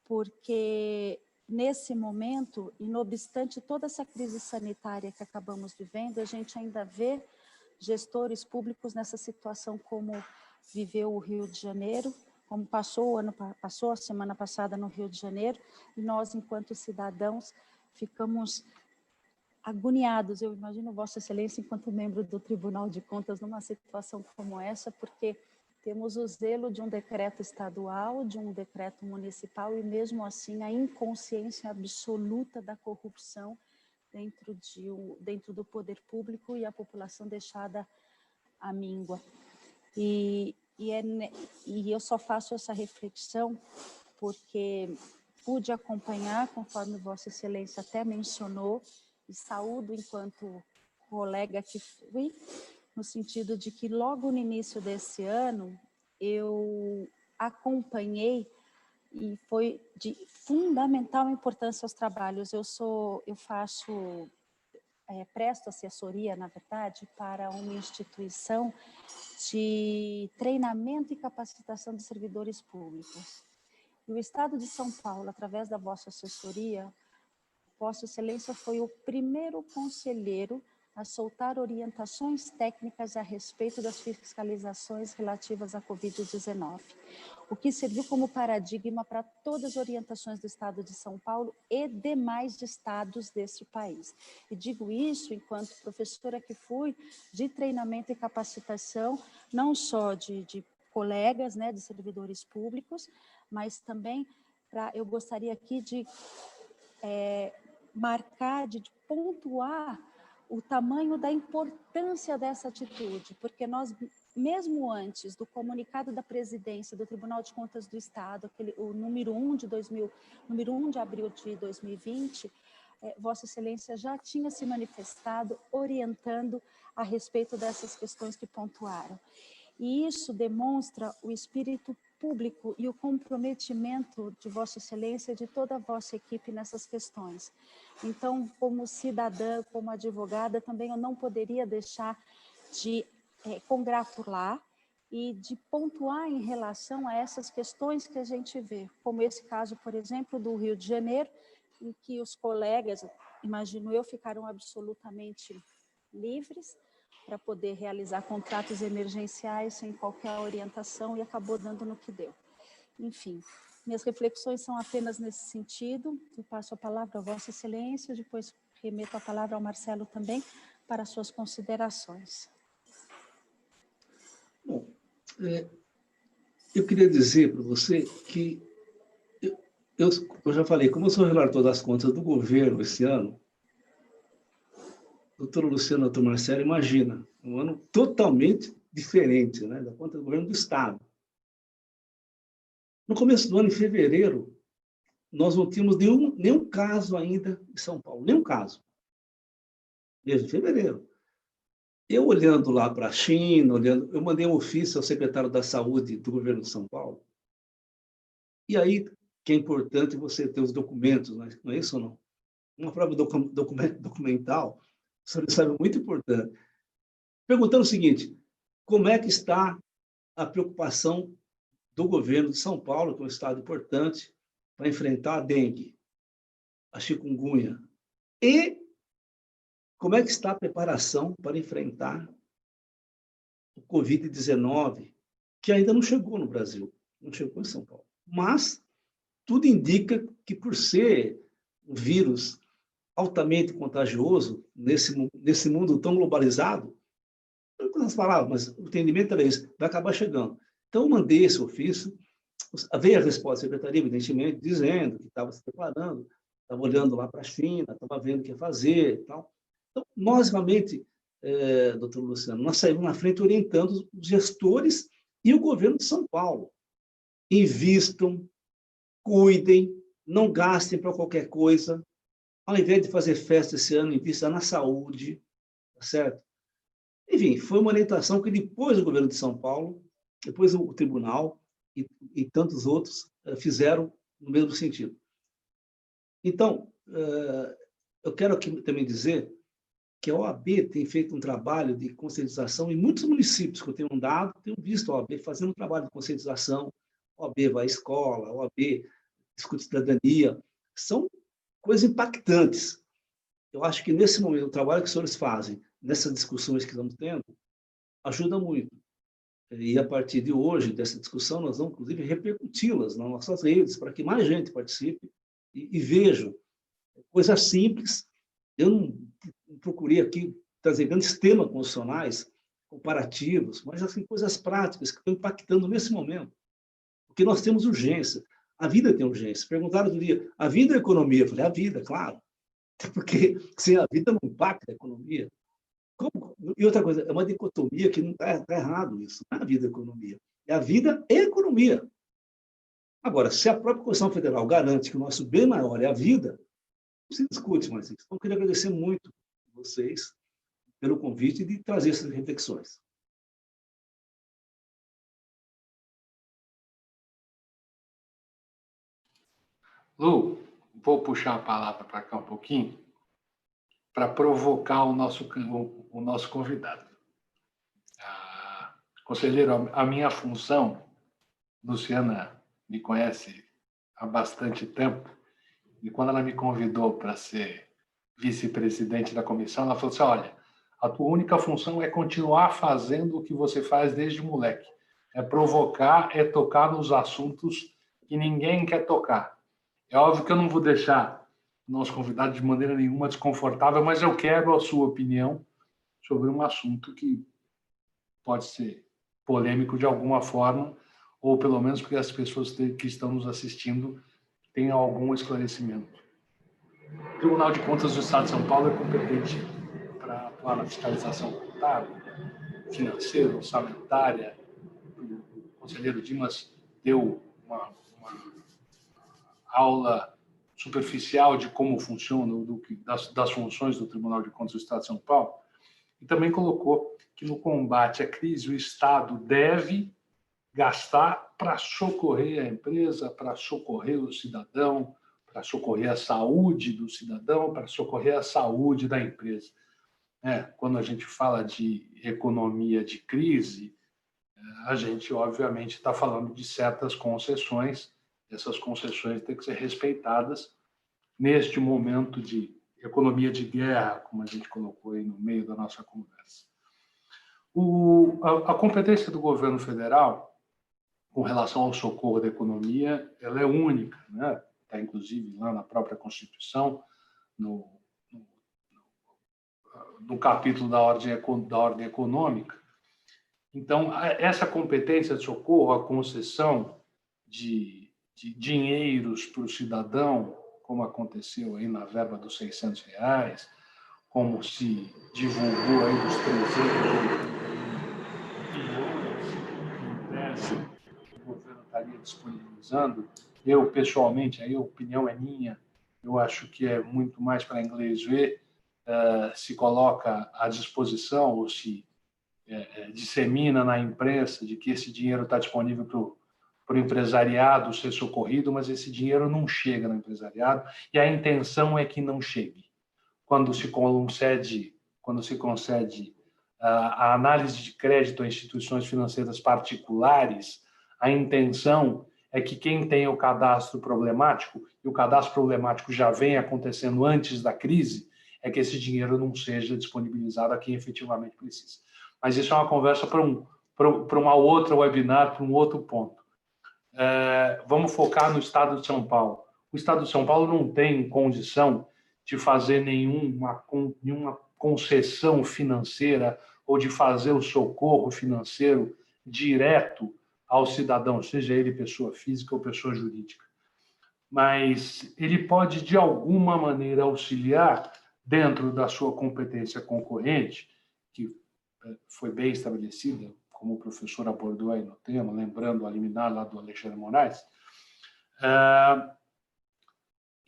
porque, nesse momento, e não obstante toda essa crise sanitária que acabamos vivendo, a gente ainda vê gestores públicos nessa situação como viveu o Rio de Janeiro, como passou a semana passada no Rio de Janeiro, e nós, enquanto cidadãos, ficamos agoniados. Eu imagino Vossa Excelência, enquanto membro do Tribunal de Contas, numa situação como essa, porque temos o zelo de um decreto estadual, de um decreto municipal, e mesmo assim a inconsciência absoluta da corrupção dentro do poder público e a população deixada à míngua. E eu só faço essa reflexão porque pude acompanhar, conforme Vossa Excelência até mencionou, e saúdo enquanto colega que fui, no sentido de que logo no início desse ano eu acompanhei e foi de fundamental importância aos trabalhos. Presto assessoria, na verdade, para uma instituição de treinamento e capacitação de servidores públicos. E o Estado de São Paulo, através da vossa assessoria, Vossa Excelência foi o primeiro conselheiro a soltar orientações técnicas a respeito das fiscalizações relativas à Covid-19, o que serviu como paradigma para todas as orientações do Estado de São Paulo e demais estados deste país. E digo isso enquanto professora que fui de treinamento e capacitação, não só de colegas, né, de servidores públicos, mas também eu gostaria aqui de marcar, de pontuar o tamanho da importância dessa atitude, porque nós, mesmo antes do comunicado da presidência do Tribunal de Contas do Estado, o número 1 de abril de 2020, Vossa Excelência já tinha se manifestado orientando a respeito dessas questões que pontuaram. E isso demonstra o espírito público e o comprometimento de Vossa Excelência e de toda a vossa equipe nessas questões. Então, como cidadã, como advogada, também eu não poderia deixar de congratular e de pontuar em relação a essas questões que a gente vê, como esse caso, por exemplo, do Rio de Janeiro, em que os colegas, imagino eu, ficaram absolutamente livres para poder realizar contratos emergenciais sem qualquer orientação e acabou dando no que deu. Enfim, minhas reflexões são apenas nesse sentido. Eu passo a palavra a Vossa Excelência, depois remeto a palavra ao Marcelo também para suas considerações. Bom, eu queria dizer para você que eu já falei, como eu sou relator das contas do governo esse ano, doutora Luciana, doutor Marcelo, imagina, um ano totalmente diferente, né, da conta do governo do Estado. No começo do ano, em fevereiro, nós não tínhamos nenhum caso ainda em São Paulo, nenhum caso. Desde fevereiro. Eu olhando lá para a China, eu mandei um ofício ao secretário da Saúde do governo de São Paulo. E aí, que é importante você ter os documentos, não é isso ou não? Uma prova documental, você sabe, muito importante. Perguntando o seguinte, como é que está a preocupação do governo de São Paulo, que é um estado importante, para enfrentar a dengue, a chikungunya, e como é que está a preparação para enfrentar o Covid-19, que ainda não chegou no Brasil, não chegou em São Paulo. Mas tudo indica que, por ser um vírus altamente contagioso, nesse mundo tão globalizado, com as palavras, mas o entendimento era esse, vai acabar chegando. Então, eu mandei esse ofício, veio a resposta da secretaria, evidentemente, dizendo que estava se preparando, estava olhando lá para a China, estava vendo o que ia fazer e tal. Então, nós realmente, doutor Luciano, nós saímos na frente orientando os gestores e o governo de São Paulo. Invistam, cuidem, não gastem para qualquer coisa, ao invés de fazer festa esse ano, invista na saúde, tá certo? Enfim, foi uma orientação que depois o governo de São Paulo, depois o tribunal e tantos outros fizeram no mesmo sentido. Então, eu quero aqui também dizer que a OAB tem feito um trabalho de conscientização em muitos municípios que eu tenho andado, tenho visto a OAB fazendo um trabalho de conscientização. A OAB vai à escola, a OAB discute cidadania. São coisas impactantes. Eu acho que, nesse momento, o trabalho que os senhores fazem, nessas discussões que estamos tendo, ajuda muito. E, a partir de hoje, dessa discussão, nós vamos, inclusive, repercuti-las nas nossas redes, para que mais gente participe e veja coisas simples. Eu não procurei aqui trazer grandes temas constitucionais, comparativos, mas assim, coisas práticas que estão impactando nesse momento. Porque nós temos urgência. A vida tem urgência. Perguntaram do dia, a vida é a economia? Eu falei, a vida, claro. Porque sem a vida não impacta a economia. Como? E outra coisa, é uma dicotomia que não está errado isso. Não é a vida e a economia. É a vida e a economia. Agora, se a própria Constituição Federal garante que o nosso bem maior é a vida, não se discute mais isso. Então, eu queria agradecer muito a vocês pelo convite de trazer essas reflexões. Lu, vou puxar a palavra para cá um pouquinho para provocar o nosso convidado. Conselheiro, a minha função, Luciana me conhece há bastante tempo, e quando ela me convidou para ser vice-presidente da comissão, ela falou assim, olha, a tua única função é continuar fazendo o que você faz desde moleque. É provocar, é tocar nos assuntos que ninguém quer tocar. É óbvio que eu não vou deixar o nosso convidado de maneira nenhuma desconfortável, mas eu quero a sua opinião sobre um assunto que pode ser polêmico de alguma forma, ou pelo menos porque as pessoas que estão nos assistindo tenham algum esclarecimento. O Tribunal de Contas do Estado de São Paulo é competente para atuar na fiscalização contábil, financeira, orçamentária. O conselheiro Dimas deu uma aula superficial de como funciona, das funções do Tribunal de Contas do Estado de São Paulo, e também colocou que no combate à crise o Estado deve gastar para socorrer a empresa, para socorrer o cidadão, para socorrer a saúde do cidadão, para socorrer a saúde da empresa. Quando a gente fala de economia de crise, a gente, obviamente, está falando de certas concessões. Essas concessões têm que ser respeitadas neste momento de economia de guerra, como a gente colocou aí no meio da nossa conversa. A competência do governo federal com relação ao socorro da economia, ela é única, né? Está inclusive lá na própria Constituição, no capítulo da ordem econômica. Então, essa competência de socorro, a concessão de dinheiros para o cidadão, como aconteceu aí na verba dos R$600, como se divulgou aí dos 300 bilhões que o governo estaria disponibilizando. Eu, pessoalmente, aí a opinião é minha, eu acho que é muito mais para inglês ver, se coloca à disposição ou se dissemina na imprensa de que esse dinheiro está disponível para o empresariado ser socorrido, mas esse dinheiro não chega no empresariado e a intenção é que não chegue. Quando se concede a análise de crédito a instituições financeiras particulares, a intenção é que quem tem o cadastro problemático, e o cadastro problemático já vem acontecendo antes da crise, é que esse dinheiro não seja disponibilizado a quem efetivamente precisa. Mas isso é uma conversa para uma outra webinar, para um outro ponto. Vamos focar no Estado de São Paulo. O Estado de São Paulo não tem condição de fazer nenhuma concessão financeira ou de fazer o socorro financeiro direto ao cidadão, seja ele pessoa física ou pessoa jurídica. Mas ele pode, de alguma maneira, auxiliar dentro da sua competência concorrente, que foi bem estabelecida, como o professor abordou aí no tema, lembrando a liminar lá do Alexandre Moraes,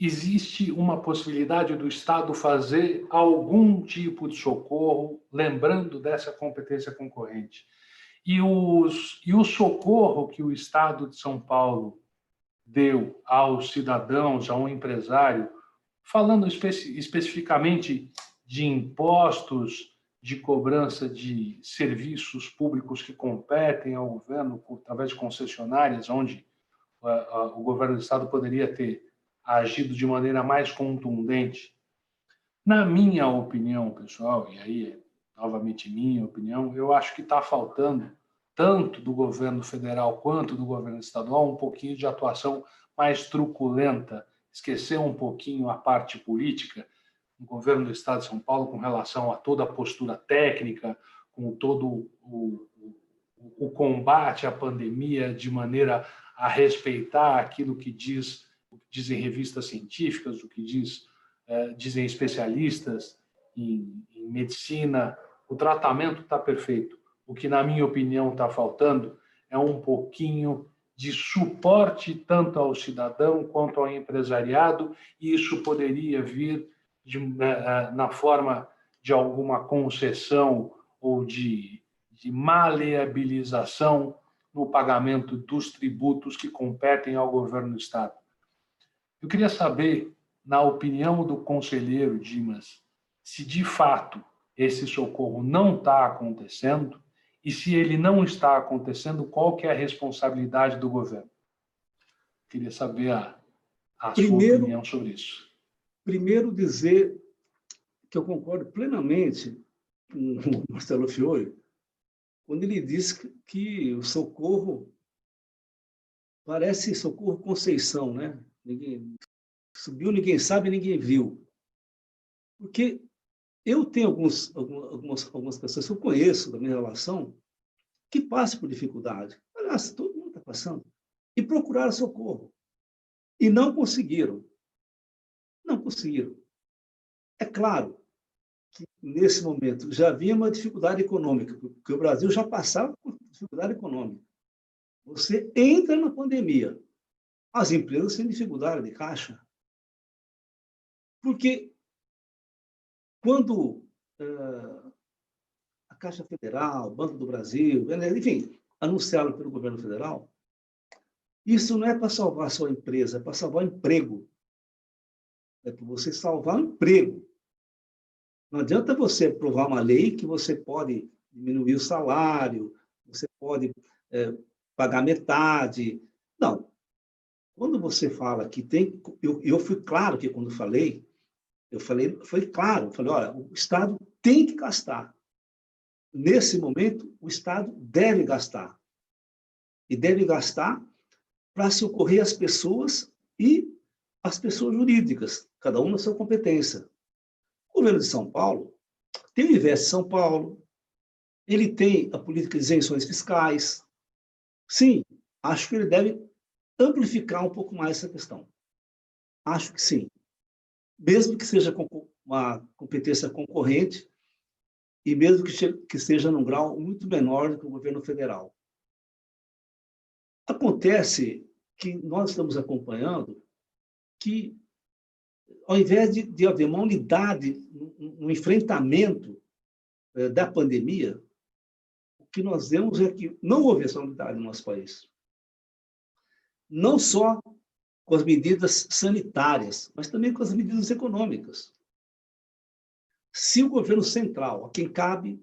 existe uma possibilidade do Estado fazer algum tipo de socorro, lembrando dessa competência concorrente. E o socorro que o Estado de São Paulo deu aos cidadãos, a um empresário, falando especificamente de impostos, de cobrança de serviços públicos que competem ao governo através de concessionárias, onde o governo do Estado poderia ter agido de maneira mais contundente. Na minha opinião, pessoal, e aí novamente minha opinião, eu acho que está faltando, tanto do governo federal quanto do governo estadual, um pouquinho de atuação mais truculenta, esquecer um pouquinho a parte política do governo do Estado de São Paulo com relação a toda a postura técnica, com todo o combate à pandemia de maneira a respeitar aquilo que dizem revistas científicas, o que dizem especialistas em medicina. O tratamento está perfeito. O que, na minha opinião, está faltando é um pouquinho de suporte tanto ao cidadão quanto ao empresariado, e isso poderia vir na forma de alguma concessão ou de maleabilização no pagamento dos tributos que competem ao governo do Estado. Eu queria saber, na opinião do conselheiro Dimas, se de fato esse socorro não está acontecendo e se ele não está acontecendo, qual que é a responsabilidade do governo? Eu queria saber a sua opinião sobre isso. Primeiro, dizer que eu concordo plenamente com o Marcelo Fiore, quando ele diz que o socorro parece Socorro Conceição, né? Ninguém subiu, ninguém sabe, ninguém viu. Porque eu tenho algumas pessoas que eu conheço da minha relação que passam por dificuldade. Aliás, todo mundo está passando. E procuraram socorro. E não conseguiram. Não conseguiram. É claro que, nesse momento, já havia uma dificuldade econômica, porque o Brasil já passava por dificuldade econômica. Você entra na pandemia, as empresas têm dificuldade de caixa. Porque quando a Caixa Federal, o Banco do Brasil, enfim, anunciaram pelo governo federal, isso não é para salvar a sua empresa, é para salvar o emprego. É para você salvar o emprego. Não adianta você aprovar uma lei que você pode diminuir o salário, você pode pagar metade. Não. Quando você fala que tem... Eu fui claro que quando falei, foi claro, eu falei, olha, o Estado tem que gastar. Nesse momento, o Estado deve gastar. E deve gastar para socorrer as pessoas e as pessoas jurídicas, cada uma na sua competência. O governo de São Paulo tem o Investe São Paulo, ele tem a política de isenções fiscais. Sim, acho que ele deve amplificar um pouco mais essa questão. Acho que sim. Mesmo que seja uma competência concorrente e mesmo que seja num grau muito menor do que o governo federal. Acontece que nós estamos acompanhando que, ao invés de haver uma unidade no enfrentamento da pandemia, o que nós vemos é que não houve essa unidade no nosso país. Não só com as medidas sanitárias, mas também com as medidas econômicas. Se o governo central, a quem cabe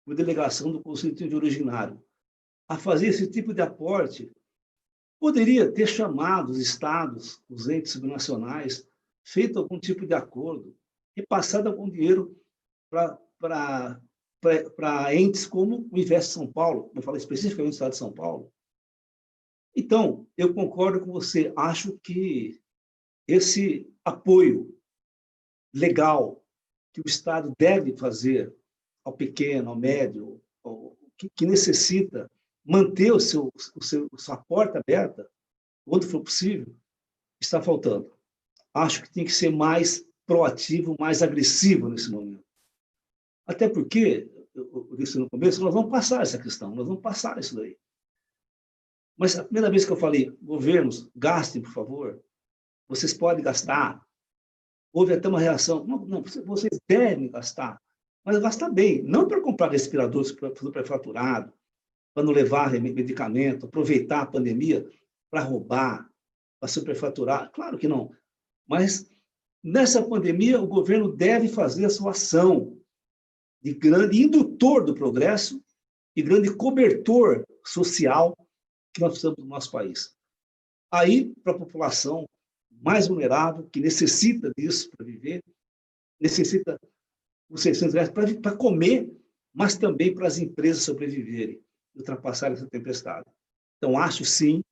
a delegação do Conselho Originário, a fazer esse tipo de aporte, poderia ter chamado os estados, os entes subnacionais, feito algum tipo de acordo, repassado algum dinheiro para entes como o Investe São Paulo, vou falar especificamente do Estado de São Paulo. Então, eu concordo com você, acho que esse apoio legal que o Estado deve fazer ao pequeno, ao médio, que necessita manter sua porta aberta, quando for possível, está faltando. Acho que tem que ser mais proativo, mais agressivo nesse momento. Até porque, eu disse no começo, nós vamos passar essa questão, nós vamos passar isso daí. Mas a primeira vez que eu falei, governos, gastem, por favor, vocês podem gastar. Houve até uma reação, não, vocês devem gastar, mas gastar bem, não para comprar respirador superfaturado, para não levar medicamento, aproveitar a pandemia para roubar, para superfaturar, claro que não. Mas nessa pandemia o governo deve fazer a sua ação de grande indutor do progresso e grande cobertor social que nós precisamos no nosso país. Aí, para a população mais vulnerável, que necessita disso para viver, necessita os R$600 para comer, mas também para as empresas sobreviverem e ultrapassarem essa tempestade. Então, acho sim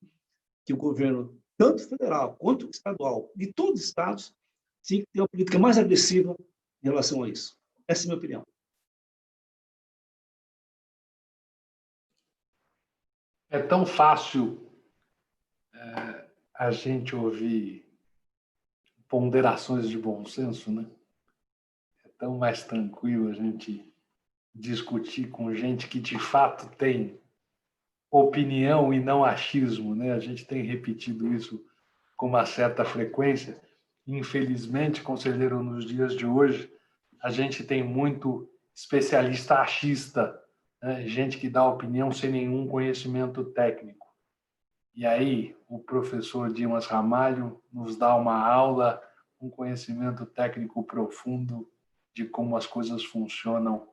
que o governo, tanto federal quanto estadual, de todos os estados, tinha que ter uma política mais agressiva em relação a isso. Essa é a minha opinião. É tão fácil a gente ouvir ponderações de bom senso, né? É tão mais tranquilo a gente discutir com gente que de fato tem opinião e não achismo, né? A gente tem repetido isso com uma certa frequência. Infelizmente, conselheiro, nos dias de hoje, a gente tem muito especialista achista, né? Gente que dá opinião sem nenhum conhecimento técnico. E aí, o professor Dimas Ramalho nos dá uma aula, um conhecimento técnico profundo de como as coisas funcionam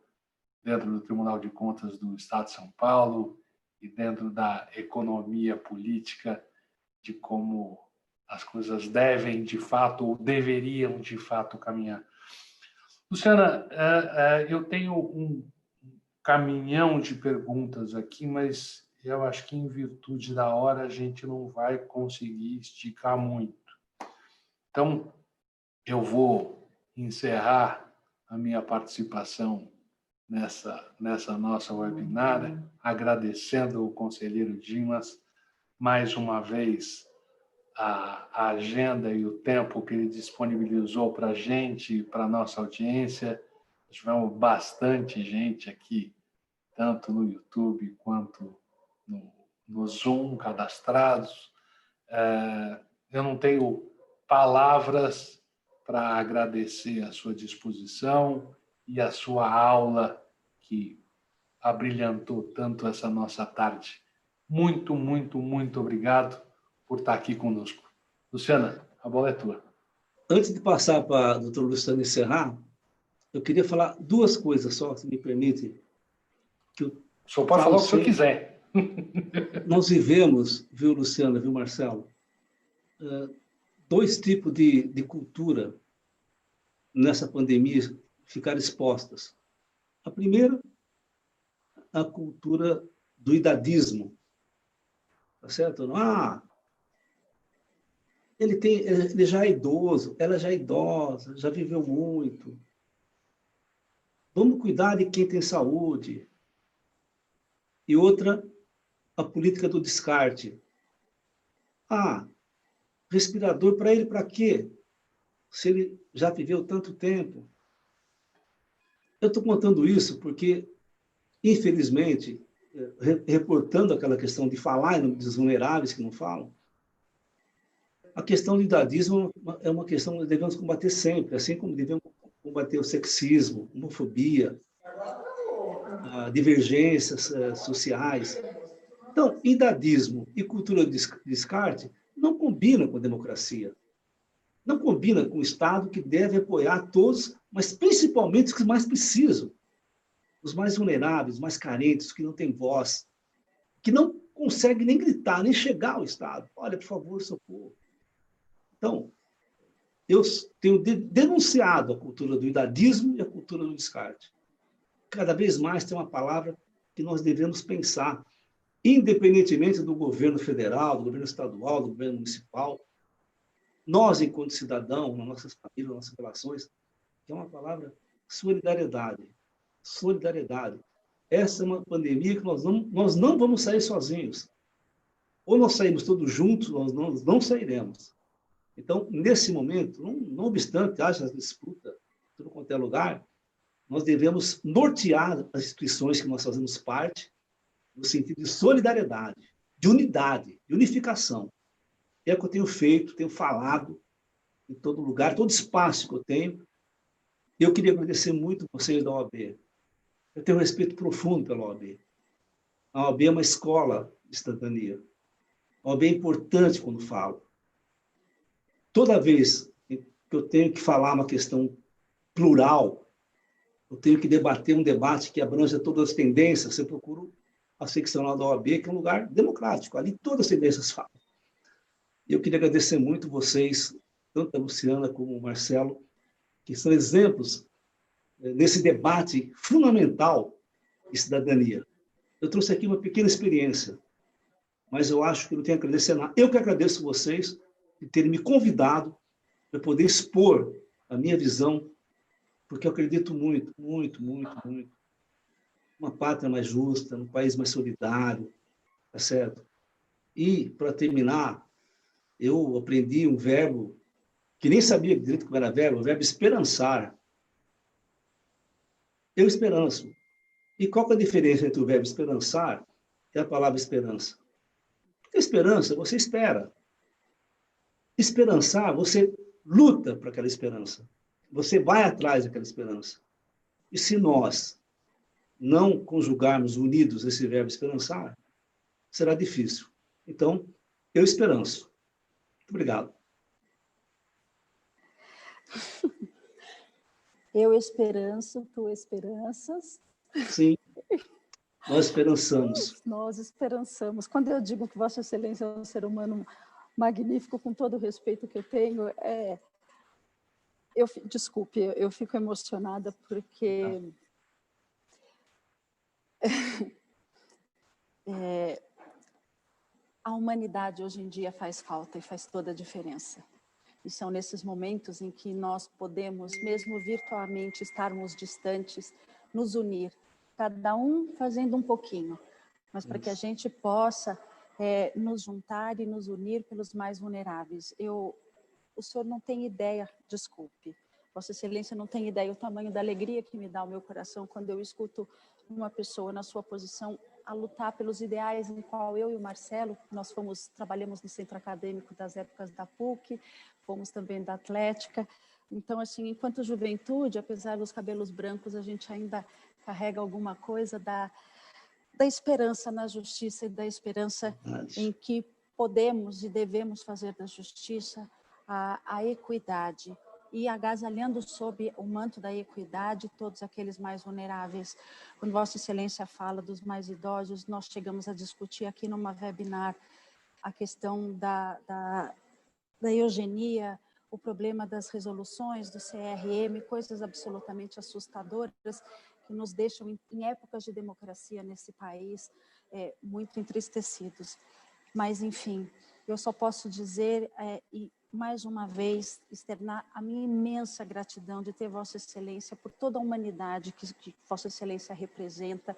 dentro do Tribunal de Contas do Estado de São Paulo e dentro da economia política, de como as coisas devem, de fato, ou deveriam, de fato, caminhar. Luciana, eu tenho um caminhão de perguntas aqui, mas eu acho que, em virtude da hora, a gente não vai conseguir esticar muito. Então, eu vou encerrar a minha participação nessa nossa webinar, agradecendo ao conselheiro Dimas, mais uma vez, a agenda e o tempo que ele disponibilizou para a gente e para a nossa audiência. Tivemos bastante gente aqui, tanto no YouTube quanto no Zoom, cadastrados. Eu não tenho palavras para agradecer a sua disposição e a sua aula que abrilhantou tanto essa nossa tarde. Muito, muito, muito obrigado por estar aqui conosco. Luciana, a bola é tua. Antes de passar para o doutor Luciano encerrar, eu queria falar duas coisas só, se me permite. Que o senhor pode falar o que o senhor quiser. Nós vivemos, viu, Luciana, viu, Marcelo, dois tipos de cultura nessa pandemia ficaram expostas. A primeira, a cultura do idadismo. Tá certo? Ele já é idoso, ela já é idosa, já viveu muito. Vamos cuidar de quem tem saúde. E outra, a política do descarte. Respirador para ele para quê? Se ele já viveu tanto tempo. Eu estou contando isso porque, infelizmente, reportando aquela questão de falar em nome dos vulneráveis que não falam, a questão do idadismo é uma questão que devemos combater sempre, assim como devemos combater o sexismo, homofobia, divergências sociais. Então, idadismo e cultura de descarte não combinam com a democracia. Não combina com o Estado que deve apoiar todos, mas principalmente os que mais precisam. Os mais vulneráveis, os mais carentes, os que não têm voz, que não conseguem nem gritar, nem chegar ao Estado. Olha, por favor, socorro. Então, eu tenho denunciado a cultura do idadismo e a cultura do descarte. Cada vez mais tem uma palavra que nós devemos pensar, independentemente do governo federal, do governo estadual, do governo municipal. Nós, enquanto cidadão, nas nossas famílias, nas nossas relações, que é uma palavra solidariedade. Solidariedade. Essa é uma pandemia que nós não vamos sair sozinhos. Ou nós saímos todos juntos, nós não sairemos. Então, nesse momento, não obstante haja disputa, tudo quanto é lugar, nós devemos nortear as instituições que nós fazemos parte no sentido de solidariedade, de unidade, de unificação. É o que eu tenho feito, tenho falado em todo lugar, todo espaço que eu tenho. Eu queria agradecer muito vocês da OAB. Eu tenho um respeito profundo pela OAB. A OAB é uma escola de cidadania. A OAB é importante quando falo. Toda vez que eu tenho que falar uma questão plural, eu tenho que debater um debate que abranja todas as tendências, eu procuro a seccional da OAB, que é um lugar democrático. Ali todas as tendências falam. E eu queria agradecer muito vocês, tanto a Luciana como o Marcelo, que são exemplos nesse debate fundamental de cidadania. Eu trouxe aqui uma pequena experiência, mas eu acho que não tenho a agradecer nada. Eu que agradeço vocês de terem me convidado para poder expor a minha visão, porque eu acredito muito, muito, muito, muito. Uma pátria mais justa, um país mais solidário, tá certo? E, para terminar, eu aprendi um verbo que nem sabia direito como era verbo, o verbo esperançar. Eu esperanço. E qual que é a diferença entre o verbo esperançar e a palavra esperança? Porque esperança, você espera. Esperançar, você luta para aquela esperança. Você vai atrás daquela esperança. E se nós não conjugarmos unidos esse verbo esperançar, será difícil. Então, eu esperanço. Muito obrigado. Eu esperanço, tu esperanças. Sim, nós esperançamos. Nós esperançamos. Quando eu digo que Vossa Excelência é um ser humano magnífico, com todo o respeito que eu tenho, desculpe, eu fico emocionada porque a humanidade hoje em dia faz falta e faz toda a diferença. E são nesses momentos em que nós podemos, mesmo virtualmente, estarmos distantes, nos unir, cada um fazendo um pouquinho, mas para que a gente possa nos juntar e nos unir pelos mais vulneráveis. O senhor não tem ideia, desculpe, Vossa Excelência não tem ideia o tamanho da alegria que me dá o meu coração quando eu escuto uma pessoa na sua posição a lutar pelos ideais em qual eu e o Marcelo, nós trabalhamos no centro acadêmico das épocas da PUC, fomos também da Atlética. Então, assim, enquanto juventude, apesar dos cabelos brancos, a gente ainda carrega alguma coisa da esperança na justiça e da esperança em que podemos e devemos fazer da justiça a equidade, e agasalhando sob o manto da equidade todos aqueles mais vulneráveis. Quando Vossa Excelência fala dos mais idosos, nós chegamos a discutir aqui numa webinar a questão da eugenia, o problema das resoluções do CRM, coisas absolutamente assustadoras que nos deixam, em épocas de democracia nesse país, muito entristecidos. Mas, enfim, eu só posso dizer, e mais uma vez, externar a minha imensa gratidão de ter Vossa Excelência por toda a humanidade que Vossa Excelência representa.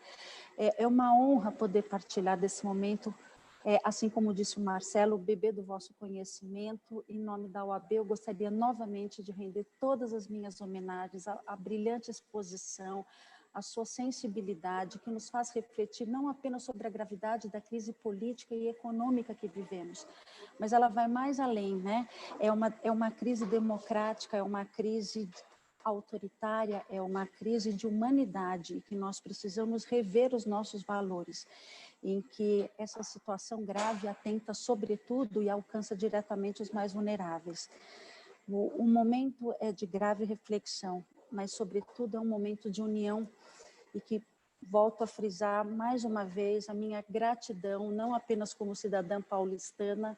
É uma honra poder partilhar desse momento, assim como disse o Marcelo, beber do vosso conhecimento. Em nome da OAB, eu gostaria novamente de render todas as minhas homenagens à brilhante exposição, a sua sensibilidade, que nos faz refletir não apenas sobre a gravidade da crise política e econômica que vivemos, mas ela vai mais além, né? É uma crise democrática, é uma crise autoritária, é uma crise de humanidade, que nós precisamos rever os nossos valores, em que essa situação grave atenta sobretudo e alcança diretamente os mais vulneráveis. O momento é de grave reflexão, mas, sobretudo, é um momento de união, e que volto a frisar mais uma vez a minha gratidão, não apenas como cidadã paulistana,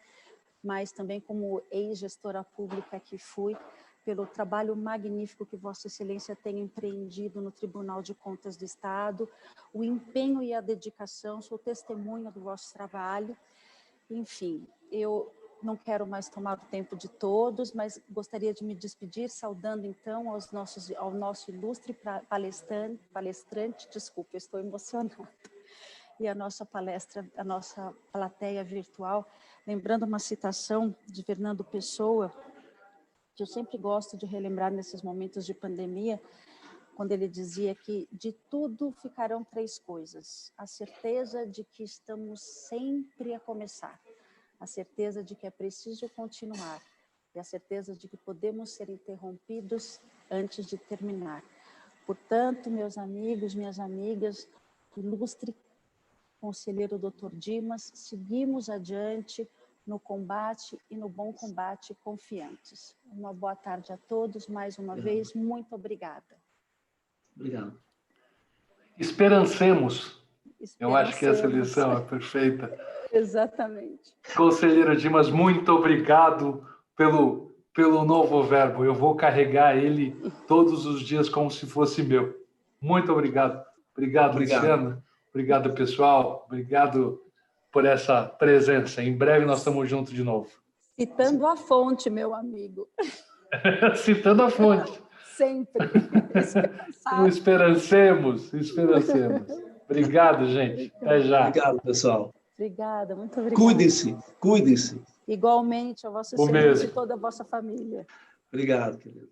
mas também como ex-gestora pública que fui, pelo trabalho magnífico que Vossa Excelência tem empreendido no Tribunal de Contas do Estado, o empenho e a dedicação, sou testemunha do vosso trabalho. Enfim, eu não quero mais tomar o tempo de todos, mas gostaria de me despedir, saudando então ao nosso ilustre palestrante, desculpe, estou emocionada, e a nossa plateia virtual, lembrando uma citação de Fernando Pessoa, que eu sempre gosto de relembrar nesses momentos de pandemia, quando ele dizia que de tudo ficarão 3 coisas: a certeza de que estamos sempre a começar, a certeza de que é preciso continuar, e a certeza de que podemos ser interrompidos antes de terminar. Portanto, meus amigos, minhas amigas, ilustre conselheiro Dr. Dimas, seguimos adiante no combate e no bom combate confiantes. Uma boa tarde a todos, mais uma vez, muito obrigada. Obrigado. Esperancemos. Eu acho que essa lição é perfeita. Exatamente. Conselheiro Dimas, muito obrigado pelo novo verbo. Eu vou carregar ele todos os dias como se fosse meu. Muito obrigado. Obrigado, Luciana. Obrigado, pessoal. Obrigado por essa presença. Em breve nós estamos juntos de novo. Citando a fonte, meu amigo. Citando a fonte. Sempre. Esperancemos. Obrigado, gente. Até já. Obrigado, pessoal. Obrigada, muito obrigada. Cuidem-se. Igualmente, ao vosso serviço e toda a vossa família. Obrigado, querido.